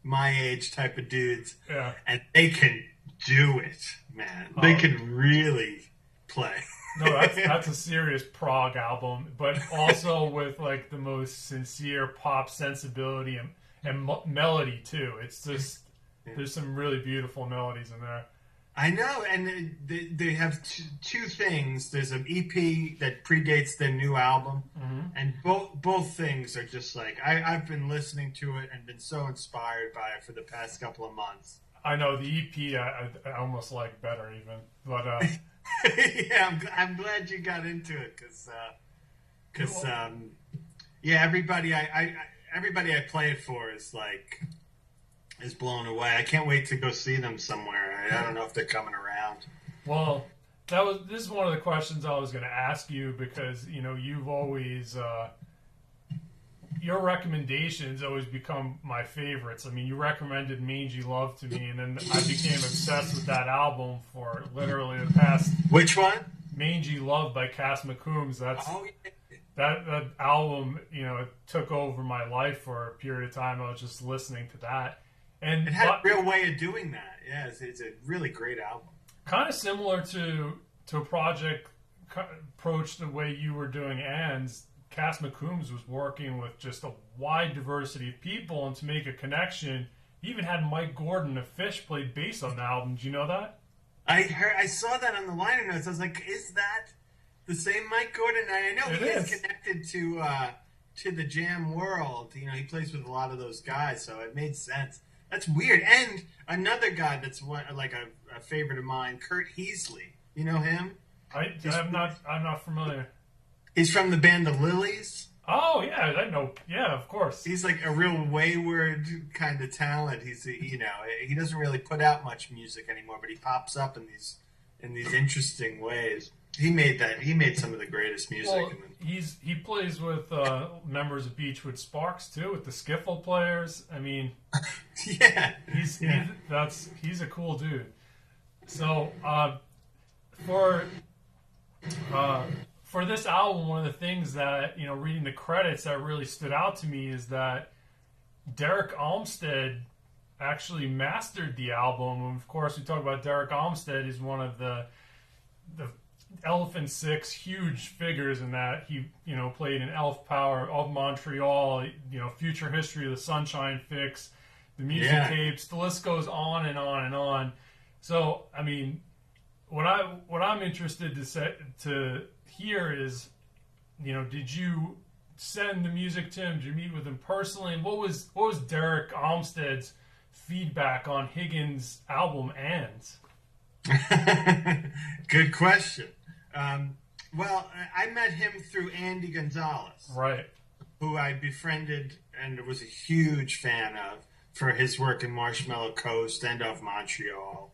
Speaker 2: my age type of dudes,
Speaker 1: Yeah.
Speaker 2: and they can do it, man. They can really play.
Speaker 1: No, that's a serious prog album, but also with like the most sincere pop sensibility and melody too. It's just there's some really beautiful melodies in there.
Speaker 2: I know, and they have two things. There's an EP that predates their new album, and both things are just like I've been listening to it and been so inspired by it for the past couple of months.
Speaker 1: I know the EP I almost like better even, but
Speaker 2: yeah, I'm glad you got into it because yeah, everybody I play it for is blown away. I can't wait to go see them somewhere. I don't know if they're coming around.
Speaker 1: Well, this is one of the questions I was going to ask you because you've always your recommendations always become my favorites. I mean, you recommended Mangy Love to me, and then I became obsessed with that album for literally the past.
Speaker 2: Which one?
Speaker 1: Mangy Love by Cass McCombs. That album, it took over my life for a period of time. I was just listening to that. And
Speaker 2: it had a real way of doing that. Yeah, it's a really great album. Kind
Speaker 1: of similar to a project approach the way you were doing Ann's. Cass McCombs was working with just a wide diversity of people, and to make a connection, he even had Mike Gordon of Phish play bass on the album. Did you know that?
Speaker 2: I saw that on the liner notes. I was like, is that the same Mike Gordon? I know he is connected to the jam world. He plays with a lot of those guys, so it made sense. That's weird. And another guy that's like a favorite of mine, Kurt Heasley. You know him?
Speaker 1: I'm not familiar.
Speaker 2: He's from the band The Lilies.
Speaker 1: Oh yeah, I know. Yeah, of course.
Speaker 2: He's like a real wayward kind of talent. He's he doesn't really put out much music anymore, but he pops up in these interesting ways. He made some of the greatest music.
Speaker 1: Well, he plays with members of Beachwood Sparks too, with the skiffle players. I mean,
Speaker 2: yeah,
Speaker 1: he's a cool dude. So for this album, one of the things that reading the credits that really stood out to me is that Derek Almstead actually mastered the album. And of course, we talk about Derek Almstead is one of the Elephant Six huge figures in that. He played in Elf Power of Montreal, Future History of the Sunshine Fix, the music tapes. The list goes on and on and on. So I mean, what I'm interested to hear is, did you send the music to him? Did you meet with him personally? And what was Derek Almstead's feedback on Higgins' album Ends?
Speaker 2: Good question. Well, I met him through Andy Gonzalez,
Speaker 1: right?
Speaker 2: Who I befriended and was a huge fan of for his work in Marshmallow Coast and of Montreal.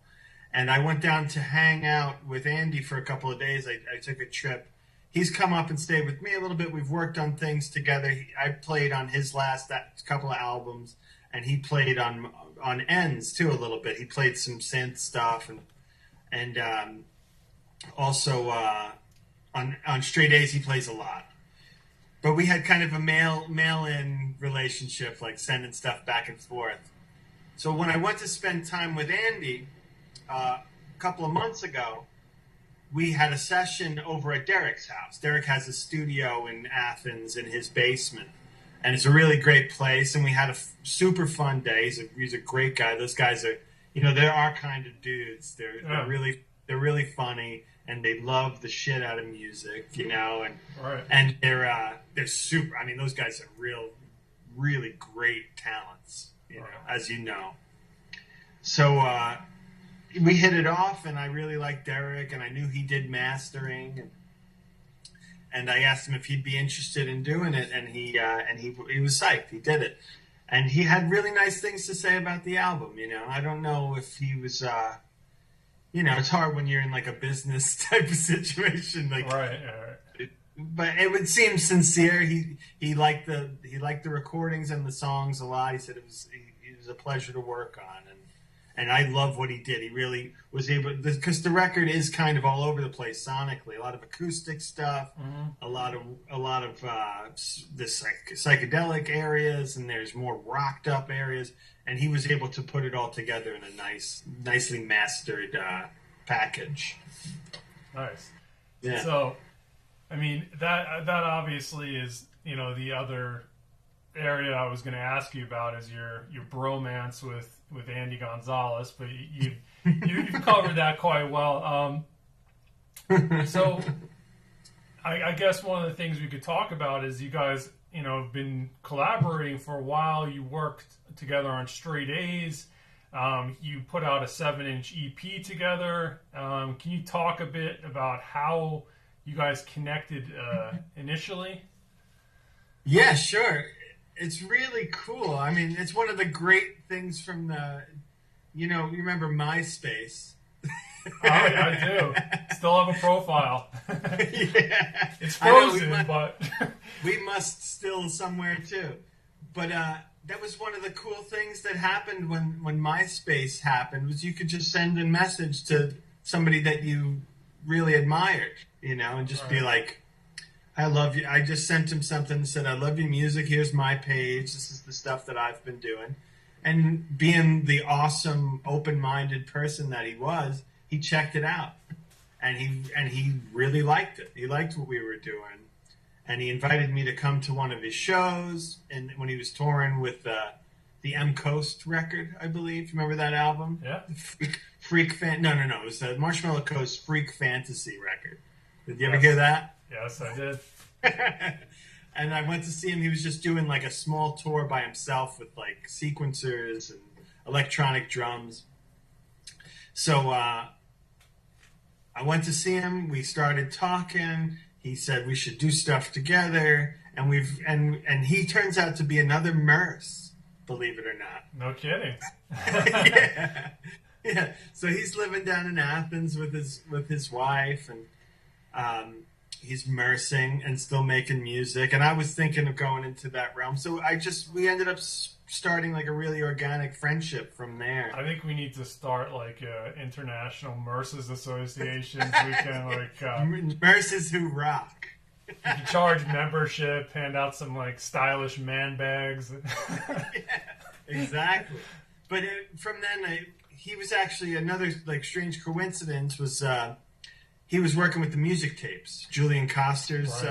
Speaker 2: And I went down to hang out with Andy for a couple of days. I took a trip. He's come up and stayed with me a little bit. We've worked on things together. I played on his last couple of albums. and he played on ends too a little bit. He played some synth stuff and also on straight A's he plays a lot. But we had kind of a mail-in relationship, like sending stuff back and forth. So when I went to spend time with Andy a couple of months ago, we had a session over at Derek's house. Derek has a studio in Athens in his basement, and it's a really great place. And we had a super fun day. He's a great guy. Those guys are, they're our kind of dudes. They're really funny, and they love the shit out of music, and
Speaker 1: right.
Speaker 2: And they're super. I mean, those guys are really great talents, as you know. So we hit it off, and I really liked Derek, and I knew he did mastering, and I asked him if he'd be interested in doing it, and he was psyched. He did it, and he had really nice things to say about the album. I don't know if he was. It's hard when you're in like a business type of situation, like
Speaker 1: right.
Speaker 2: But it would seem sincere. He liked the recordings and the songs a lot. He said it was a pleasure to work on, and I love what he did. He really was able, because the record is kind of all over the place sonically. A lot of acoustic stuff, a lot of the psychedelic areas, and there's more rocked up areas. And he was able to put it all together in a nicely mastered package. Nice.
Speaker 1: Yeah. So, I mean, that obviously is, the other area I was going to ask you about is your bromance with Andy Gonzalez, but you've covered that quite well. So, I guess one of the things we could talk about is you guys, have been collaborating for a while. You worked together on Straight A's. You put out a 7-inch EP together. Can you talk a bit about how you guys connected initially?
Speaker 2: Yeah, sure. It's really cool. I mean, it's one of the great things from the, you remember MySpace?
Speaker 1: I do. Still have a profile.
Speaker 2: Yeah.
Speaker 1: It's frozen, but
Speaker 2: we must still somewhere too. But that was one of the cool things that happened when MySpace happened, was you could just send a message to somebody that you really admired, and just be like, I love you. I just sent him something and said, I love your music. Here's my page. This is the stuff that I've been doing. And being the awesome, open-minded person that he was, he checked it out. And he really liked it. He liked what we were doing. And he invited me to come to one of his shows, and when he was touring with the M Coast record, I believe. Remember that album?
Speaker 1: Yeah.
Speaker 2: No. It was the Marshmallow Coast Freak Fantasy record. Did you ever hear that?
Speaker 1: Yes, I did.
Speaker 2: And I went to see him. He was just doing like a small tour by himself with like sequencers and electronic drums. So I went to see him. We started talking. He said we should do stuff together, and he turns out to be another Merce, believe it or not.
Speaker 1: No kidding.
Speaker 2: Yeah. So he's living down in Athens with his wife, and he's Mercing and still making music. And I was thinking of going into that realm. So we ended up starting like a really organic friendship from there.
Speaker 1: I think we need to start like international Merces associations. We can like
Speaker 2: Merces who rock.
Speaker 1: You can charge membership, hand out some like stylish man bags.
Speaker 2: Yeah, exactly. But from then, he was actually another like strange coincidence was he was working with the music tapes, Julian Coster's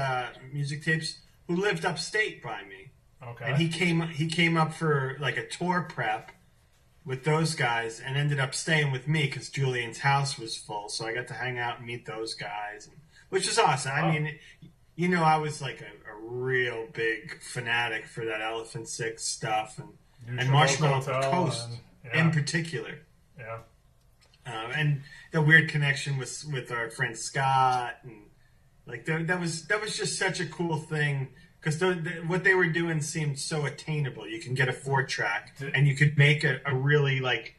Speaker 2: music tapes, who lived upstate by me.
Speaker 1: Okay.
Speaker 2: And he came up for like a tour prep with those guys and ended up staying with me because Julian's house was full. So I got to hang out and meet those guys, which was awesome. I mean, I was like a real big fanatic for that Elephant Six stuff and Marshmallow Coast in particular.
Speaker 1: Yeah.
Speaker 2: And the weird connection with our friend Scott, and like that was just such a cool thing. Because what they were doing seemed so attainable. You can get a 4-track, and you could make a really like,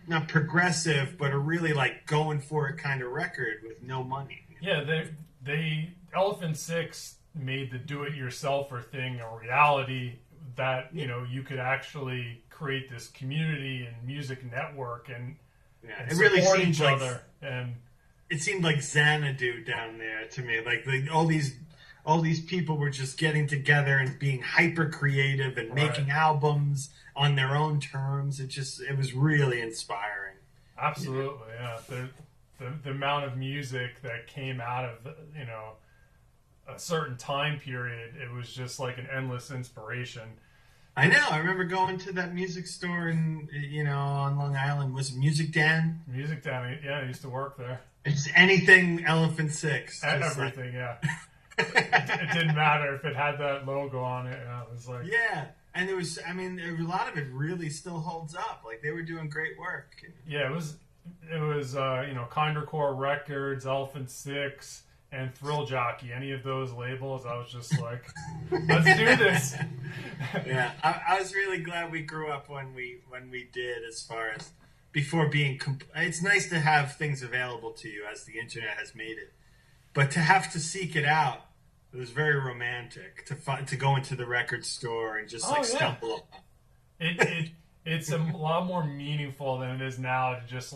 Speaker 2: not progressive, but a really like going for it kind of record with no money.
Speaker 1: Yeah, they Elephant Six made the do-it-yourselfer thing a reality, that you could actually create this community and music network and
Speaker 2: it really
Speaker 1: support
Speaker 2: seemed
Speaker 1: each
Speaker 2: like
Speaker 1: other. And
Speaker 2: it seemed like Xanadu down there to me. Like all these people were just getting together and being hyper creative and making albums on their own terms. It was really inspiring.
Speaker 1: Absolutely, yeah. The amount of music that came out of a certain time period, it was just like an endless inspiration.
Speaker 2: I know. I remember going to that music store in on Long Island. Was it Music Dan?
Speaker 1: Music Dan, yeah. I used to work there.
Speaker 2: It's anything Elephant Six.
Speaker 1: Everything, yeah. It didn't matter if it had that logo on it. It was like
Speaker 2: and there was. I mean, a lot of it really still holds up. Like they were doing great work.
Speaker 1: Yeah, it was Kindred Records, Elephant Six, and Thrill Jockey. Any of those labels, I was just like, let's do this.
Speaker 2: Yeah, I was really glad we grew up when we did. As far as before being, it's nice to have things available to you as the internet has made it, but to have to seek it out, it was very romantic to go into the record store and just stumble up.
Speaker 1: It's a lot more meaningful than it is now to just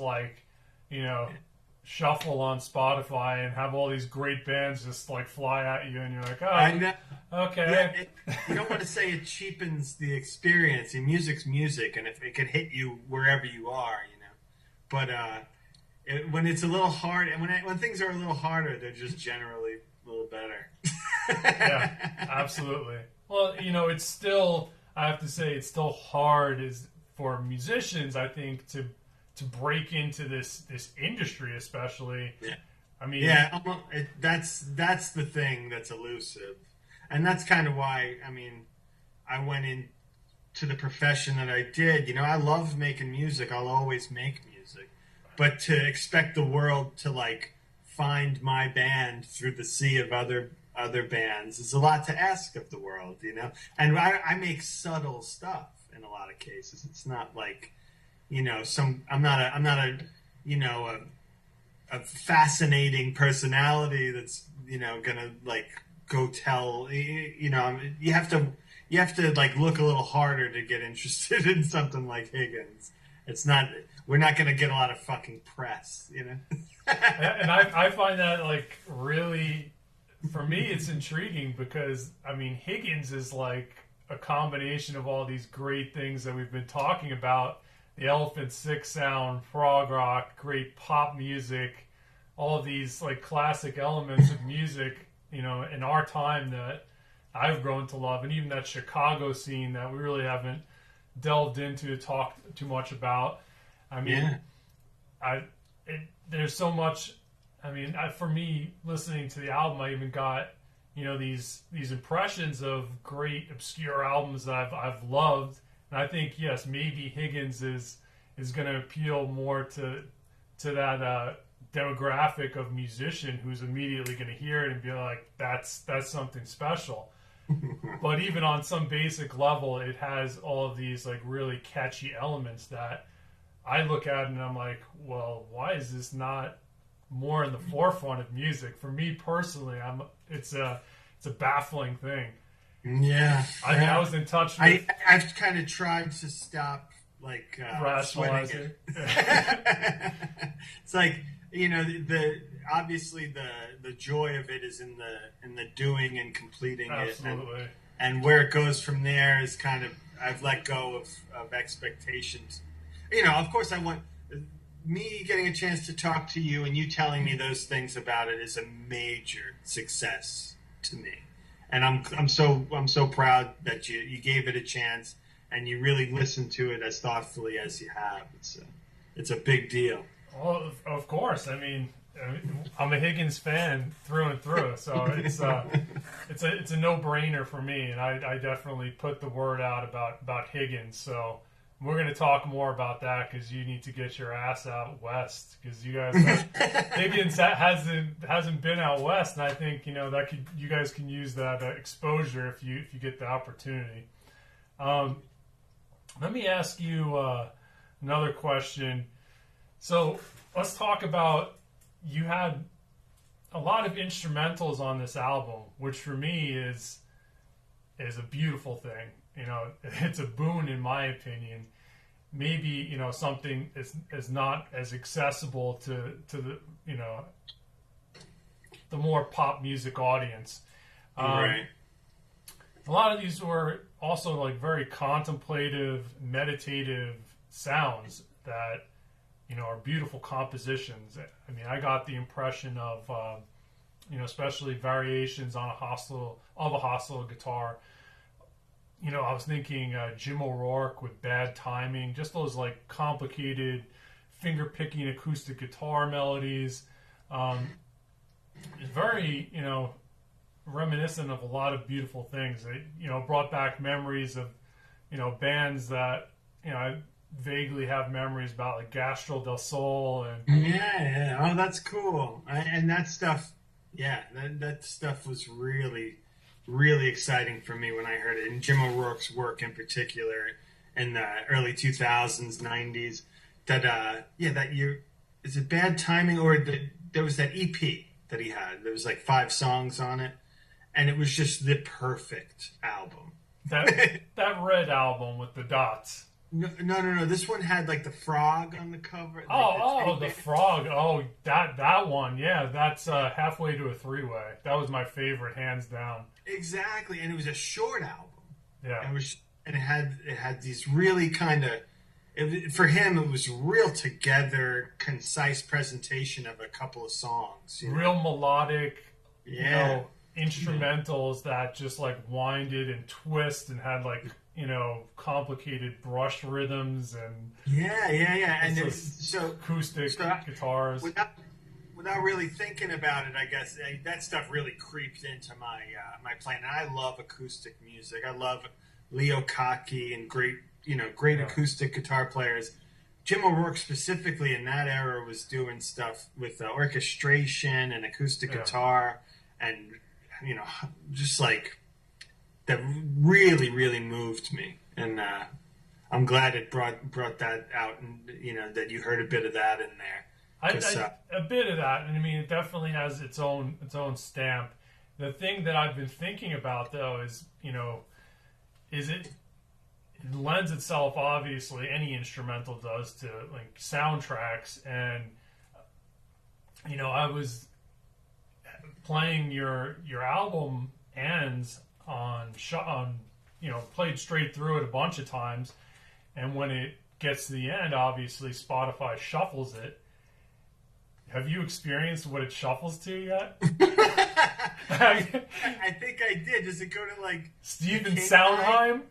Speaker 1: shuffle on Spotify and have all these great bands just like fly at you, and you're like, oh,
Speaker 2: I know.
Speaker 1: Okay.
Speaker 2: Yeah, you don't want to say it cheapens the experience. Music's music, and if it could hit you wherever you are, But when it's a little hard, and when things are a little harder, they're just generally a little better.
Speaker 1: Yeah, absolutely. Well, it's still, I have to say, it's still hard for musicians, I think, to break into this industry, especially.
Speaker 2: Yeah.
Speaker 1: I mean,
Speaker 2: that's the thing that's elusive, and that's kind of why I went into the profession that I did. I love making music. I'll always make music, but to expect the world to find my band through the sea of other bands is a lot to ask of the world, And I make subtle stuff in a lot of cases. It's not like. I'm not a fascinating personality that's gonna go tell you have to look a little harder to get interested in something like Higgins. We're not gonna get a lot of fucking press,
Speaker 1: And I find that really, for me, it's intriguing because Higgins is like a combination of all these great things that we've been talking about. The Elephant Six sound, prog-rock, great pop music, all of these classic elements of music, in our time that I've grown to love, and even that Chicago scene that we really haven't delved into to talk too much about. There's so much. For me, listening to the album, I even got these impressions of great obscure albums that I've loved. And I think, yes, maybe Higgins is going to appeal more to that demographic of musician who's immediately going to hear it and be like, that's something special. But even on some basic level, it has all of these really catchy elements that I look at and I'm like, well, why is this not more in the forefront of music? For me personally, it's a baffling thing.
Speaker 2: Yeah,
Speaker 1: I was in touch with.
Speaker 2: I've kind of tried to stop sweating it. It's obviously the joy of it is in the doing and completing
Speaker 1: Absolutely.
Speaker 2: it, and where it goes from there is kind of I've let go of expectations. Of course, I want me getting a chance to talk to you and you telling me those things about it is a major success to me. And I'm so proud that you gave it a chance and you really listened to it as thoughtfully as you have. It's a big deal.
Speaker 1: Well, of course. I'm a Higgins fan through and through, so it's a no-brainer for me. And I definitely put the word out about Higgins. So we're going to talk more about that because you need to get your ass out west because you guys Higgins hasn't been out west, and I think you guys can use that exposure if you get the opportunity. Let me ask you another question. So let's talk about you had a lot of instrumentals on this album, which for me is a beautiful thing. You know, it's a boon in my opinion. Maybe, you know, something is not as accessible to the, you know, the more pop music audience.
Speaker 2: Right.
Speaker 1: A lot of these were also like very contemplative, meditative sounds that, you know, are beautiful compositions. I mean, I got the impression of, you know, especially variations on a hostile guitar. You know, I was thinking Jim O'Rourke with Bad Timing, just those like complicated finger-picking acoustic guitar melodies. It's very, you know, reminiscent of a lot of beautiful things. It, you know, brought back memories of, you know, bands that, you know, I vaguely have memories about, like Gastro del Sol and
Speaker 2: Yeah. Oh, that's cool. And that stuff, yeah, that stuff was really, really exciting for me when I heard it. And Jim O'Rourke's work in particular in the early 2000s, 90s. That year, is it Bad Timing, or there was that EP that he had. There was like 5 songs on it, and it was just the perfect album.
Speaker 1: that red album with the dots.
Speaker 2: No. This one had like the frog on the cover.
Speaker 1: Like the frog. Oh, that one. Yeah, that's halfway to a 3-way. That was my favorite, hands down.
Speaker 2: Exactly, and it was a short album.
Speaker 1: Yeah,
Speaker 2: it had these really kind of. For him, it was real together, concise presentation of a couple of songs. You know?
Speaker 1: Real melodic.
Speaker 2: Yeah.
Speaker 1: You know, instrumentals that just like winded and twist and had like, you know, complicated brush rhythms and
Speaker 2: and so
Speaker 1: acoustic guitars.
Speaker 2: Without really thinking about it, I guess that stuff really creeped into my my plan. And I love acoustic music. I love Leo Kaki and great acoustic guitar players. Jim O'Rourke specifically in that era was doing stuff with orchestration and acoustic guitar, and you know, just like that really, really moved me. And I'm glad it brought that out, and you know that you heard a bit of that in there.
Speaker 1: A bit of that, and I mean, it definitely has its own stamp. The thing that I've been thinking about though is, you know, it lends itself, obviously, any instrumental does, to like soundtracks. And you know, I was playing your album ends on you know, played straight through it a bunch of times, and when it gets to the end, obviously Spotify shuffles it. Have you experienced what it shuffles to yet?
Speaker 2: I think I did. Does it go to like
Speaker 1: Steven Sondheim?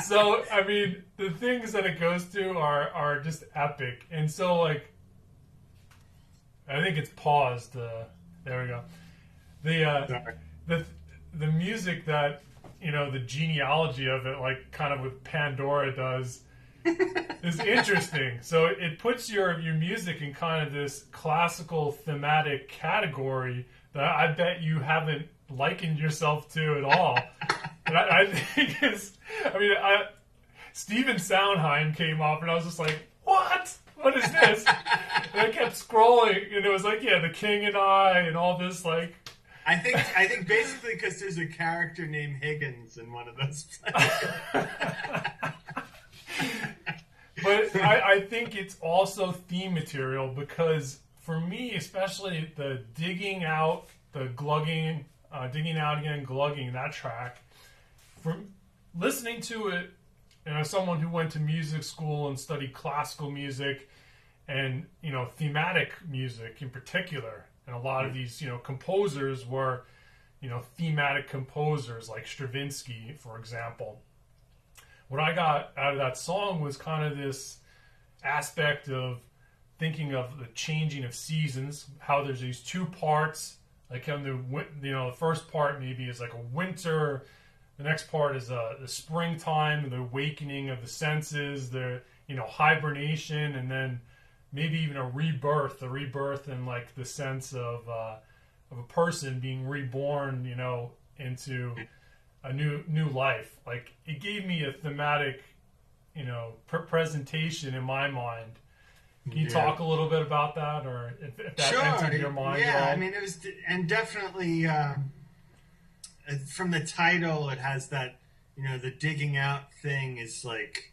Speaker 1: So, I mean, the things that it goes to are just epic. And so, like, I think it's paused. There we go. The music that, you know, the genealogy of it, like kind of with Pandora does, is interesting. So it puts your music in kind of this classical thematic category that I bet you haven't likened yourself to at all. And I think Steven Sondheim came up, and I was just like, what? What is this? And I kept scrolling, and it was like, the King and I, and all this, like.
Speaker 2: I think basically because there's a character named Higgins in one of those plays.
Speaker 1: But I think it's also theme material, because for me, especially the digging out, the glugging, digging out again, glugging, that track, from listening to it, and as someone who went to music school and studied classical music and, you know, thematic music in particular, and a lot of these, you know, composers were, you know, thematic composers like Stravinsky, for example. What I got out of that song was kind of this aspect of thinking of the changing of seasons, how there's these 2 parts, like the first part maybe is like a winter, the next part is the springtime, the awakening of the senses, the, you know, hibernation, and then maybe even a rebirth in like the sense of a person being reborn, you know, into a new life. Like, it gave me a thematic, you know, presentation in my mind. Can you talk a little bit about that, or if that entered your mind at all?
Speaker 2: I mean, it was, and definitely from the title, it has that, the digging out thing is like,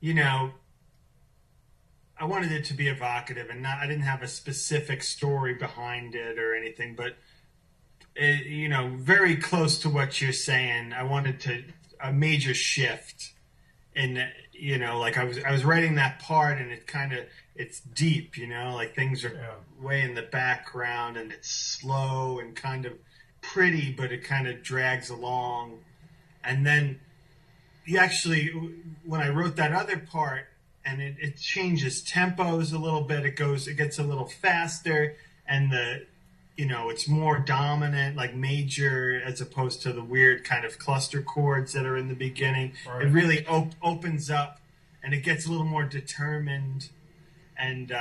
Speaker 2: I wanted it to be evocative, and I didn't have a specific story behind it or anything, but very close to what you're saying. I wanted a major shift in, like I was writing that part, and it's deep, like things are way in the background, and it's slow and kind of pretty, but it kind of drags along. And then when I wrote that other part, and it changes tempos a little bit, it gets a little faster, and it's more dominant, like major, as opposed to the weird kind of cluster chords that are in the beginning. Right. It really opens up, and it gets a little more determined and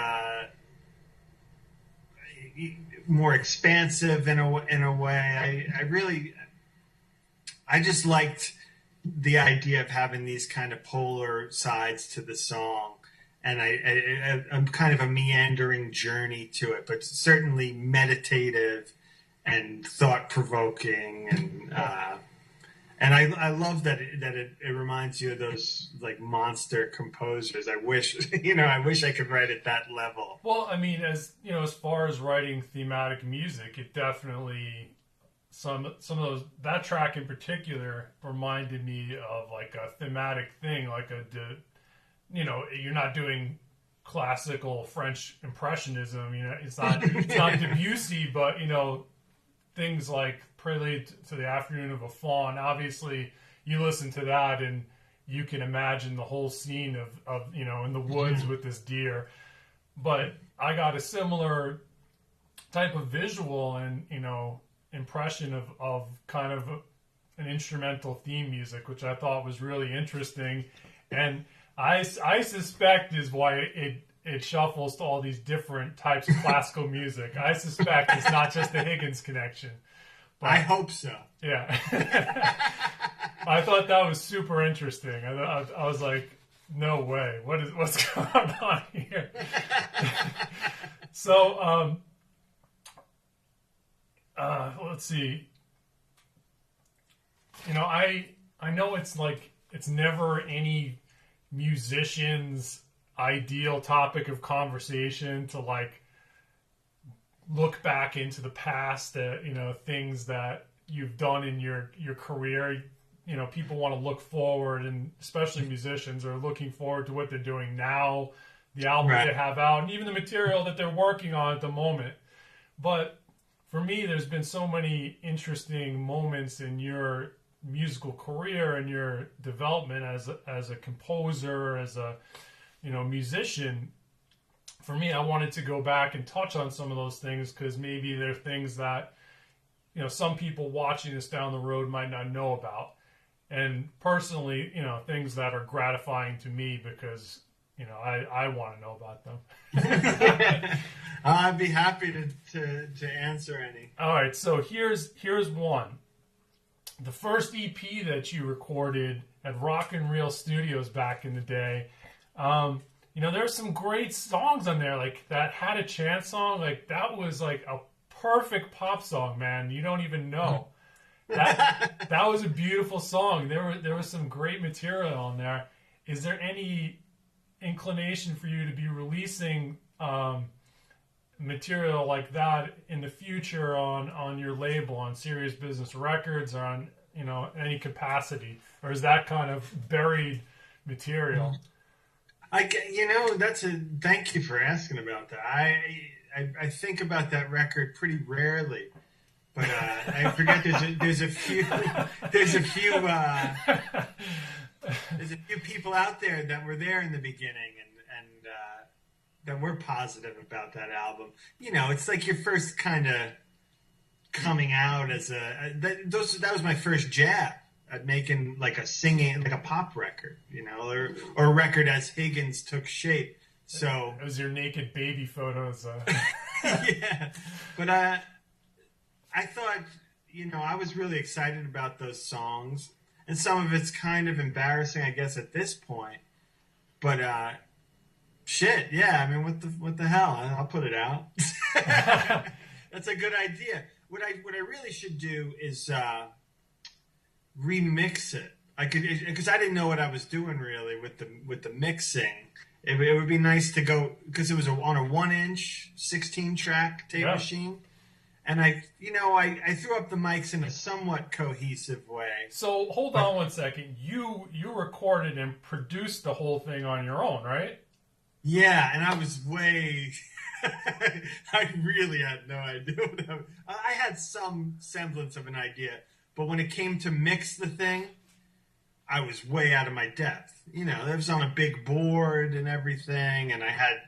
Speaker 2: more expansive in a way. I just liked the idea of having these kind of polar sides to the song, and I'm kind of a meandering journey to it, but certainly meditative and thought-provoking, and I love that it reminds you of those like monster composers. I wish I could write at that level.
Speaker 1: Well, I mean, as far as writing thematic music, it definitely. Some of those, that track in particular reminded me of like a thematic thing, like you're not doing classical French impressionism, it's not Debussy, but things like Prelude to the Afternoon of a Faun. Obviously, you listen to that and you can imagine the whole scene of in the woods with this deer. But I got a similar type of visual and impression of kind of an instrumental theme music, which I thought was really interesting, and I suspect is why it shuffles to all these different types of classical music. I suspect it's not just the Higgins connection.
Speaker 2: But, I hope so.
Speaker 1: Yeah. I thought that was super interesting. I was like, no way. What's going on here? So, let's see. I know it's like it's never any musician's ideal topic of conversation to like look back into the past, things that you've done in your career. People want to look forward, and especially musicians are looking forward to what they're doing now, the album they have out, and even the material that they're working on at the moment. But for me, there's been so many interesting moments in your musical career and your development as a composer, as a musician. For me, I wanted to go back and touch on some of those things because maybe they're things that some people watching this down the road might not know about. And personally, things that are gratifying to me because I want to know about them.
Speaker 2: I'd be happy to answer any.
Speaker 1: All right, so here's one. The first EP that you recorded at Rock and Reel Studios back in the day, there's some great songs on there, like that Had a Chance song. Like that was like a perfect pop song, man. You don't even know. That was a beautiful song. There was some great material on there. Is there any inclination for you to be releasing material like that in the future on your label, on Serious Business Records, or on any capacity, or is that kind of buried material?
Speaker 2: Thank you for asking about that. I think about that record pretty rarely, but I forget there's a few people out there that were there in the beginning and that were positive about that album. It's like your first kind of coming out as that was my first jab at making like a pop record, or a record as Higgins took shape. So
Speaker 1: it was your naked baby photos.
Speaker 2: Yeah, but I thought, I was really excited about those songs, and some of it's kind of embarrassing, I guess, at this point. But Shit, yeah. I mean, what the hell? I'll put it out. That's a good idea. What I really should do is remix it. I could, because I didn't know what I was doing really with the mixing. It would be nice to go, because it was on a 1-inch 16-track tape machine, and I threw up the mics in a somewhat cohesive way.
Speaker 1: So hold on one second. You recorded and produced the whole thing on your own, right?
Speaker 2: Yeah, and I was way. I really had no idea. I had some semblance of an idea, but when it came to mix the thing, I was way out of my depth. You know, it was on a big board and everything, and I had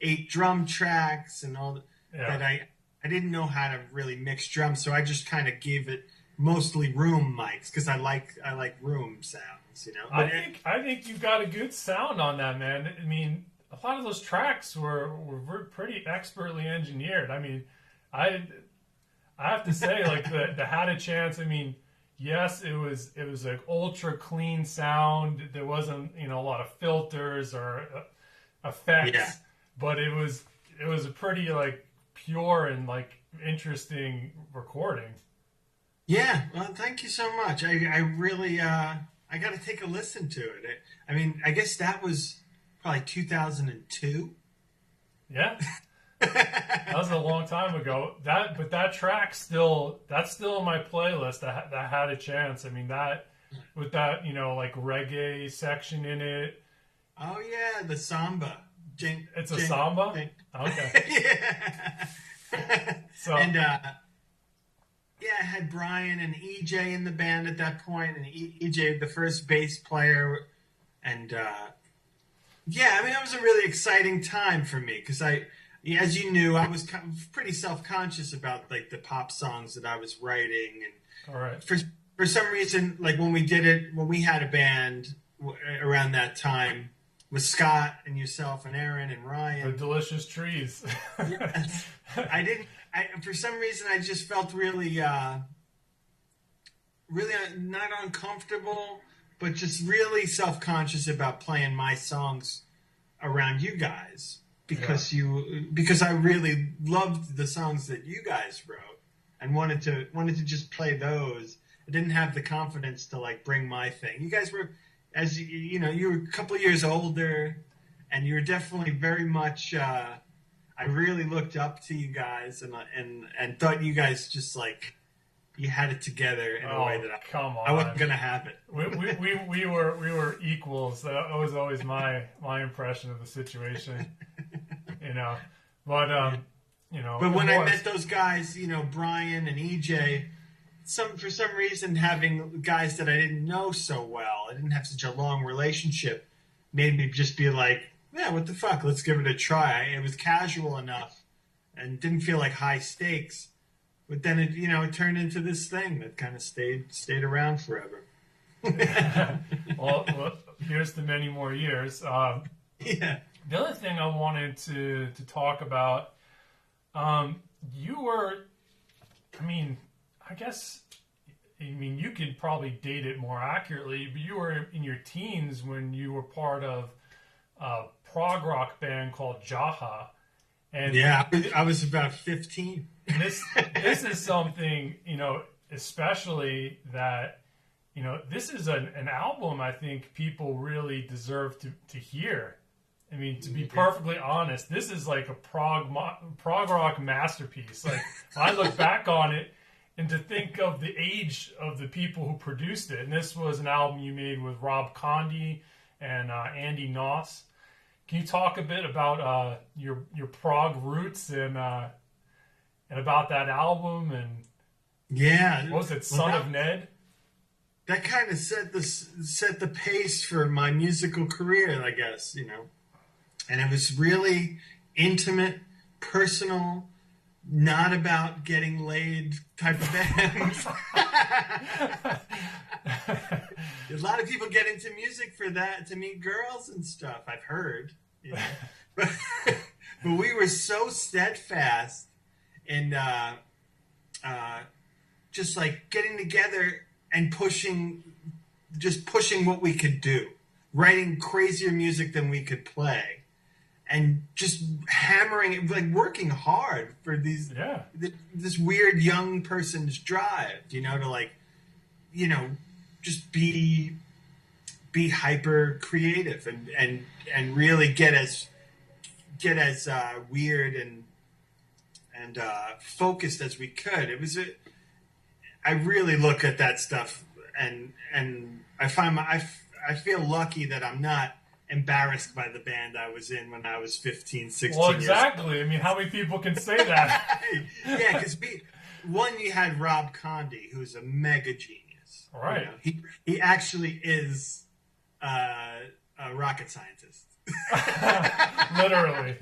Speaker 2: 8 drum tracks and all that. I didn't know how to really mix drums, so I just kind of gave it mostly room mics because I like room sounds. You know, but
Speaker 1: I think you got a good sound on that, man. I mean, a lot of those tracks were pretty expertly engineered. I mean, I have to say, like the Had a Chance. I mean, yes, it was like ultra clean sound. There wasn't a lot of filters or effects, but it was a pretty like pure and like interesting recording.
Speaker 2: Yeah, well, thank you so much. I really I got to take a listen to it. I mean, I guess that was probably 2002.
Speaker 1: Yeah, that was a long time ago. But that track that's still in my playlist. That Had a Chance. I mean, that with that like reggae section in it.
Speaker 2: Oh yeah, the samba.
Speaker 1: It's a samba. Okay.
Speaker 2: Yeah.
Speaker 1: So
Speaker 2: and I had Brian and EJ in the band at that point, and EJ, the first bass player, and yeah, I mean, it was a really exciting time for me because as you knew, I was pretty self-conscious about like the pop songs that I was writing, and
Speaker 1: all right.
Speaker 2: For some reason, like when we had a band around that time with Scott and yourself and Aaron and Ryan,
Speaker 1: the Delicious Trees.
Speaker 2: Yes. For some reason, I just felt really not uncomfortable, but just really self-conscious about playing my songs around you guys because I really loved the songs that you guys wrote and wanted to just play those. I didn't have the confidence to like bring my thing. You guys were, as you know, you were a couple of years older, and you were definitely very much. I really looked up to you guys and thought you guys just like you had it together in a way that I wasn't gonna have it.
Speaker 1: We were equals. That was always my impression of the situation, But
Speaker 2: But when I met those guys, Brian and EJ, for some reason having guys that I didn't know so well, I didn't have such a long relationship, made me just be like, yeah, what the fuck? Let's give it a try. It was casual enough and didn't feel like high stakes. But then it turned into this thing that kind of stayed around forever.
Speaker 1: well, here's to many more years.
Speaker 2: Yeah.
Speaker 1: The other thing I wanted to talk about, you were, you could probably date it more accurately, but you were in your teens when you were part of a prog-rock band called Jaha. And
Speaker 2: yeah, I was about 15.
Speaker 1: This is something, especially that, this is an album I think people really deserve to hear. I mean, to be perfectly honest, this is like a prog rock masterpiece. Like, I look back on it and to think of the age of the people who produced it. And this was an album you made with Rob Condi and Andy Noss. Can you talk a bit about your prog roots and about that album? And
Speaker 2: yeah,
Speaker 1: what was it, Son of Ned?
Speaker 2: That kind of set the pace for my musical career, I guess, And it was really intimate, personal, not about getting laid type of band. A lot of people get into music for that, to meet girls and stuff, I've heard. But we were so steadfast in just like getting together and pushing what we could do, writing crazier music than we could play. and just hammering, like working hard for these, this weird young person's drive, you know, to like, you know, just be hyper creative and really get as weird and focused as we could. I really look at that stuff and I find I feel lucky that I'm not embarrassed by the band I was in when I was 15, 16
Speaker 1: Well, exactly. Years old. I mean, how many people can say that?
Speaker 2: Yeah, because you had Rob Conde, who's a mega genius.
Speaker 1: Right.
Speaker 2: You know, he actually is a rocket scientist.
Speaker 1: Literally.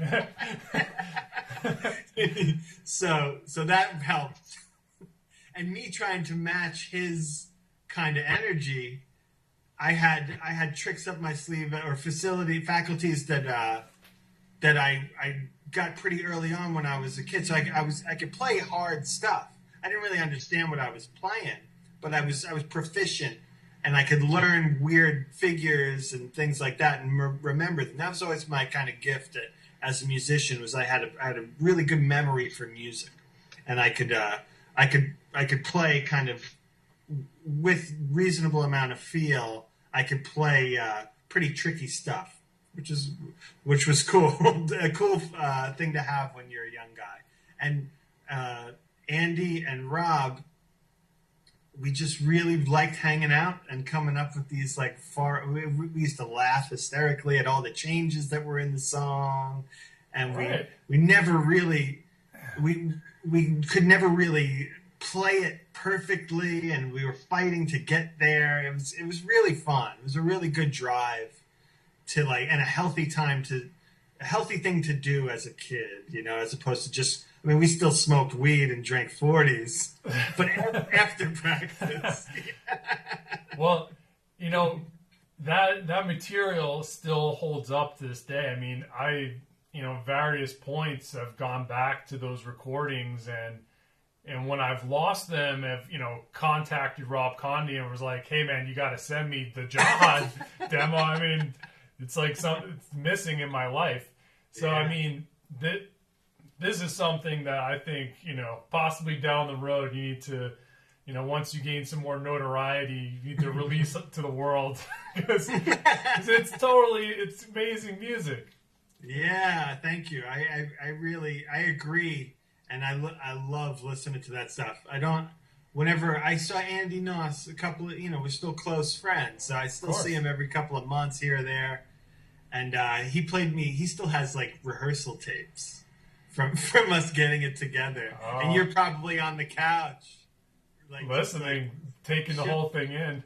Speaker 2: So that helped. And me trying to match his kind of energy, I had tricks up my sleeve or faculties that I got pretty early on when I was a kid. So I could play hard stuff. I didn't really understand what I was playing, but I was proficient, and I could learn weird figures and things like that and remember them. That was always my kind of gift as a musician. Was I had a really good memory for music, and I could play kind of with reasonable amount of feel. I could play pretty tricky stuff, which was cool, a cool thing to have when you're a young guy. And Andy and Rob, we just really liked hanging out and coming up with these like we used to laugh hysterically at all the changes that were in the song, and we never really we could never really play it perfectly, and we were fighting to get there. It was really fun. It was a really good drive to like, and a healthy thing to do as a kid, you know, as opposed to just, I mean, we still smoked weed and drank 40s, but after practice.
Speaker 1: Well, you know, that material still holds up to this day. I mean, various points have gone back to those recordings, and when I've lost them, I've, contacted Rob Conde and was like, hey man, you got to send me the Jihad demo. I mean, it's like it's missing in my life. So, yeah. I mean, this is something that I think, possibly down the road you need to, once you gain some more notoriety, you need to release it to the world because it's amazing music.
Speaker 2: Yeah, thank you. I agree. And I love listening to that stuff. Whenever I saw Andy Noss, we're still close friends. So I still see him every couple of months here or there. And he played me, he still has like rehearsal tapes from us getting it together. Oh. And you're probably on the couch.
Speaker 1: Like, listening, taking the whole thing in.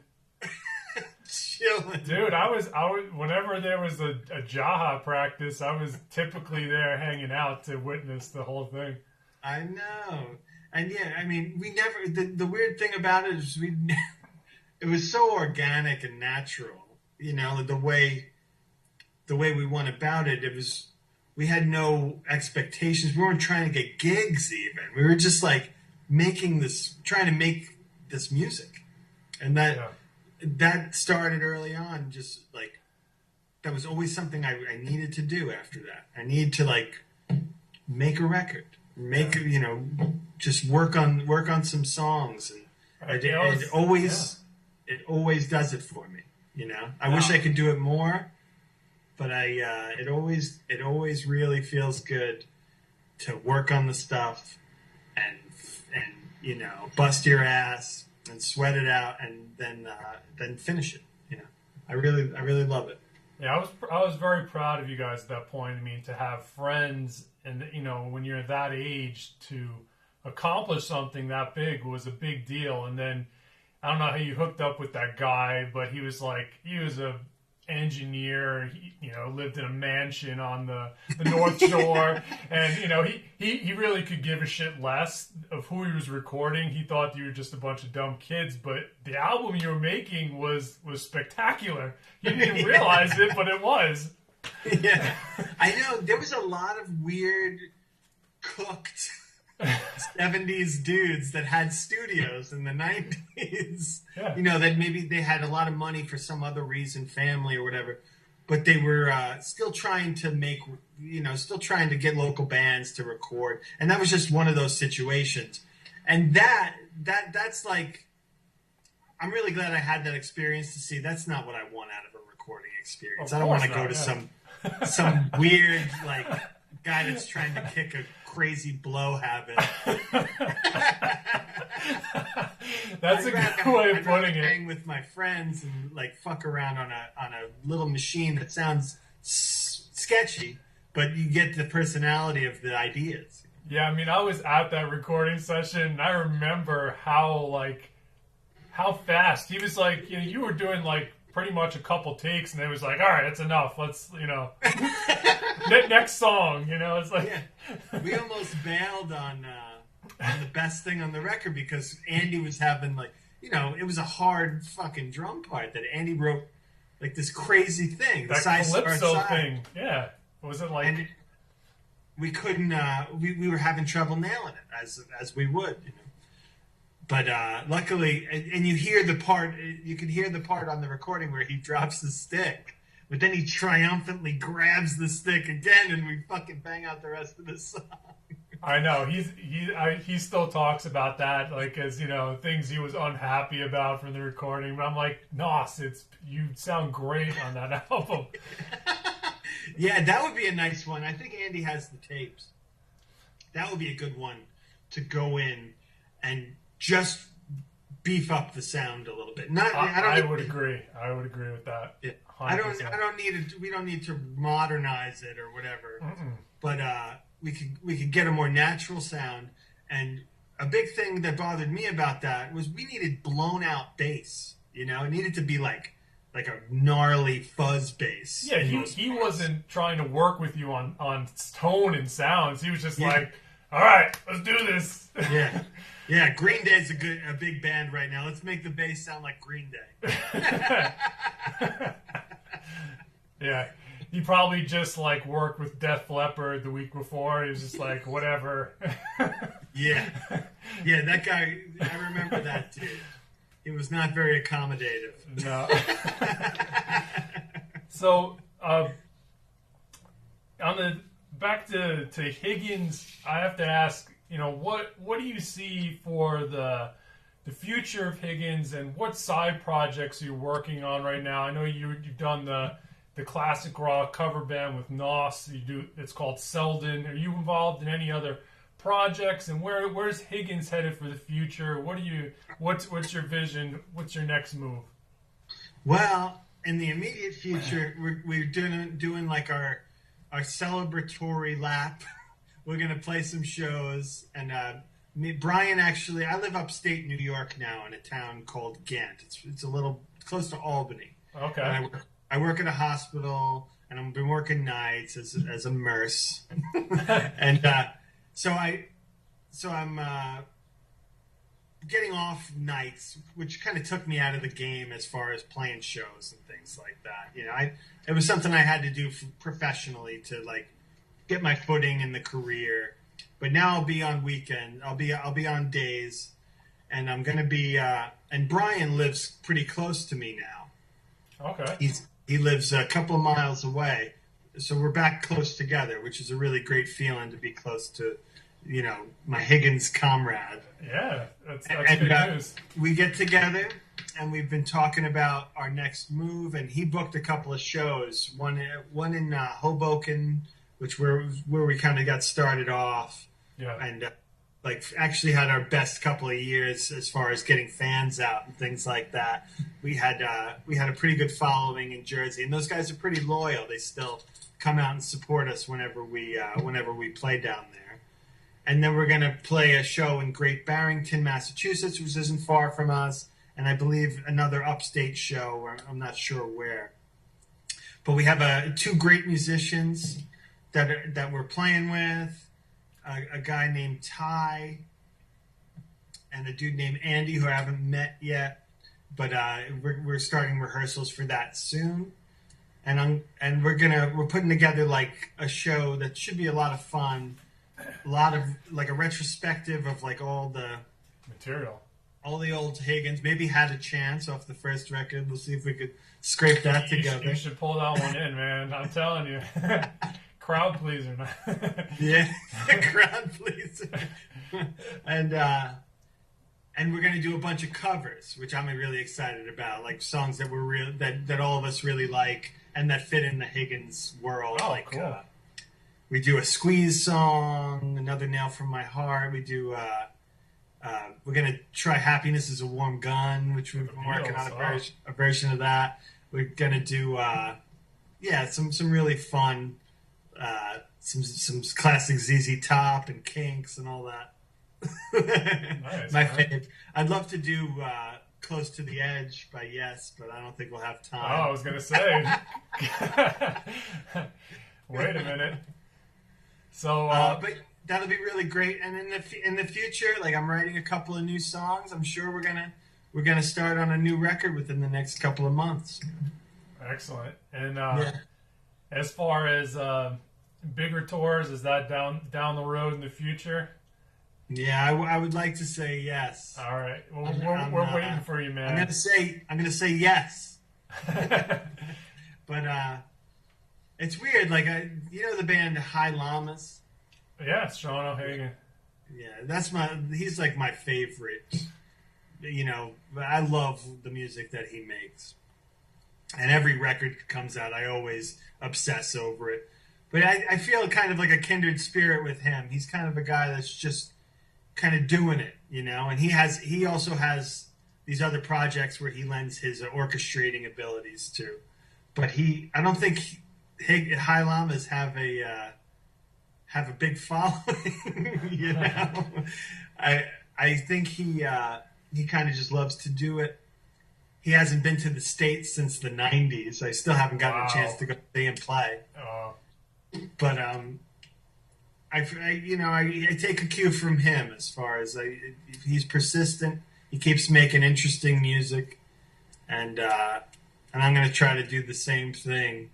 Speaker 2: Chilling.
Speaker 1: Dude, I was whenever there was a Jaha practice, I was typically there hanging out to witness the whole thing.
Speaker 2: I know. And yeah, I mean, we never, the weird thing about it is it was so organic and natural, the way we went about it. We had no expectations. We weren't trying to get gigs even. We were just like trying to make this music. And that started early on, just like, that was always something I needed to do after that. I needed to like make a record. Just work on some songs, and it always does it for me. I wish I could do it more, but it always really feels good to work on the stuff and bust your ass and sweat it out and then finish it. I really love it.
Speaker 1: Yeah, I was very proud of you guys at that point. I mean, to have friends and, when you're that age, to accomplish something that big was a big deal. And then, I don't know how you hooked up with that guy, but he was a engineer. He, lived in a mansion on the North Shore. And, he really could give a shit less of who he was recording. He thought you were just a bunch of dumb kids. But the album you were making was spectacular. You didn't realize it, but it was.
Speaker 2: Yeah, I know. There was a lot of weird, cooked 70s dudes that had studios in the 90s. Yeah. That maybe they had a lot of money for some other reason, family or whatever. but they were still trying to still trying to get local bands to record, and that was just one of those situations. And that's like, I'm really glad I had that experience to see. That's not what I want out of a recording experience. I don't want to go to some weird like guy that's trying to kick a crazy blow habit.
Speaker 1: That's a good way of putting it.
Speaker 2: Hang with my friends and like fuck around on a little machine that sounds sketchy, but you get the personality of the ideas.
Speaker 1: Yeah, I mean, I was at that recording session, and I remember how fast he was. Like, you were doing like pretty much a couple takes, and it was like, all right, that's enough. Let's, next song. It's like,
Speaker 2: yeah. We almost bailed on the best thing on the record because Andy was having it was a hard fucking drum part that Andy wrote, like this crazy thing,
Speaker 1: that calypso thing. Yeah, was it like?
Speaker 2: And we couldn't. We were having trouble nailing it as we would, But luckily, and you hear the part. You can hear the part on the recording where he drops the stick, but then he triumphantly grabs the stick again, and we fucking bang out the rest of the song.
Speaker 1: I know he still talks about that, like, as things he was unhappy about from the recording. But I'm like, Nos, you sound great on that album.
Speaker 2: Yeah, that would be a nice one. I think Andy has the tapes. That would be a good one to go in and just beef up the sound a little bit.
Speaker 1: I would agree. I would agree with that.
Speaker 2: Yeah. I don't need it. We don't need to modernize it or whatever. But we could get a more natural sound. And a big thing that bothered me about that was we needed blown out bass. It needed to be like a gnarly fuzz bass.
Speaker 1: Yeah, he wasn't trying to work with you on tone and sounds. He was just like, all right, let's do this.
Speaker 2: Yeah. Yeah, Green Day's a big band right now. Let's make the bass sound like Green Day.
Speaker 1: Yeah, he probably just like worked with Def Leppard the week before. He was just like, whatever.
Speaker 2: Yeah, that guy. I remember that too. He was not very accommodative.
Speaker 1: No. So, back to Higgins, I have to ask. What do you see for the future of Higgins, and what side projects are you working on right now? I know you've done the classic rock cover band with Nos. It's called Selden. Are you involved in any other projects? And where's Higgins headed for the future? What's your vision? What's your next move?
Speaker 2: Well, in the immediate future, we're doing like our celebratory lap. We're going to play some shows. And Brian, actually, I live upstate New York now in a town called Ghent. It's a little close to Albany.
Speaker 1: Okay.
Speaker 2: And I work at a hospital, and I've been working nights as a nurse. And so I'm getting off nights, which kind of took me out of the game as far as playing shows and things like that. It was something I had to do professionally to like get my footing in the career. But now I'll be on weekend. I'll be on days, and I'm gonna be. And Brian lives pretty close to me now.
Speaker 1: Okay.
Speaker 2: He lives a couple of miles away, so we're back close together, which is a really great feeling to be close to, my Higgins comrade.
Speaker 1: Yeah, that's good news.
Speaker 2: We get together, and we've been talking about our next move. And he booked a couple of shows. One in Hoboken, which where we kind of got started off. Yeah. And actually had our best couple of years as far as getting fans out and things like that. We had a pretty good following in Jersey, and those guys are pretty loyal. They still come out and support us whenever we play down there. And then we're going to play a show in Great Barrington, Massachusetts, which isn't far from us, and I believe another upstate show, or I'm not sure where. But we have two great musicians that we're playing with. A guy named Ty and a dude named Andy, who I haven't met yet, but we're starting rehearsals for that soon, and we're putting together like a show that should be a lot of fun, a lot of like a retrospective of like all the
Speaker 1: material.
Speaker 2: all the old Higgins. Maybe Had a Chance off the first record. We'll see if we could scrape that together.
Speaker 1: You should pull that one in, man. I'm telling you. Crowd pleaser.
Speaker 2: Yeah, crowd pleaser. And we're going to do a bunch of covers, which I'm really excited about, like songs that we're real that all of us really like and that fit in the Higgins world.
Speaker 1: Oh,
Speaker 2: like,
Speaker 1: cool.
Speaker 2: We do a Squeeze song, Another Nail from My Heart. We do. We're going to try Happiness is a Warm Gun, which we've been working on a version of that. We're going to do, some really fun, some classic ZZ Top and Kinks and all that.
Speaker 1: Nice,
Speaker 2: My favorite. I'd love to do Close to the Edge by Yes, but I don't think we'll have time.
Speaker 1: Oh, I was going to say. Wait a minute. So,
Speaker 2: but that'll be really great. And in the future, like I'm writing a couple of new songs. I'm sure we're gonna start on a new record within the next couple of months.
Speaker 1: Excellent. And as far as bigger tours, is that down the road in the future?
Speaker 2: Yeah, I would like to say yes.
Speaker 1: All right. Well, we're waiting for you, man.
Speaker 2: I'm gonna say yes. But it's weird. Like the band High Llamas.
Speaker 1: Yeah, Sean O'Hagan.
Speaker 2: Yeah, he's like my favorite. I love the music that he makes. And every record comes out, I always obsess over it. But I feel kind of like a kindred spirit with him. He's kind of a guy that's just kind of doing it, and he also has these other projects where he lends his orchestrating abilities to. But I don't think High Llamas have a big following. I think he kind of just loves to do it. He hasn't been to the States since the 90s. I still haven't gotten a chance to go see him play. But I take a cue from him as far as he's persistent. He keeps making interesting music, and I'm going to try to do the same thing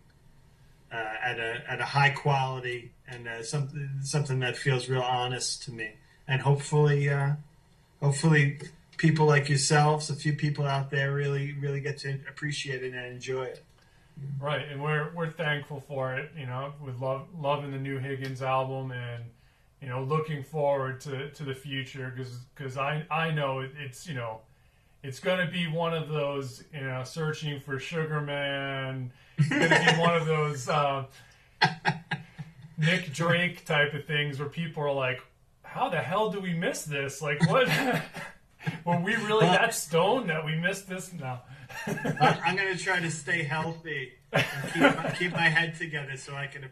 Speaker 2: at a high quality and something that feels real honest to me. And hopefully people like yourselves, a few people out there, really really get to appreciate it and enjoy it.
Speaker 1: Right, and we're thankful for it. With loving the new Higgins album, and looking forward to the future, because I know it's it's going to be one of those searching for Sugar Man. It's going to be one of those Nick Drake type of things where people are like, how the hell do we miss this? Like, what? Were we really that stoned that we missed this? No.
Speaker 2: I'm going to try to stay healthy and keep my head together so I can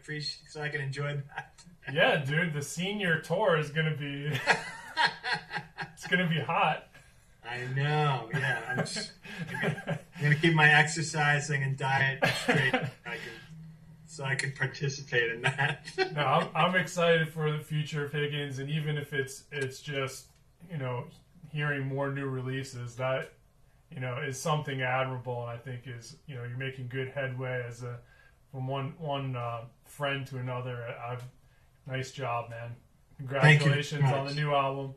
Speaker 2: enjoy that.
Speaker 1: Yeah, dude, the senior tour is going to be it's going to be hot.
Speaker 2: I know. Yeah, I'm going to keep my exercising and diet straight so I can participate in that.
Speaker 1: No, I'm excited for the future of Higgins, and even if it's just hearing more new releases, that is something admirable, and I think is you're making good headway from one friend to another. Nice job, man. Congratulations on the new album.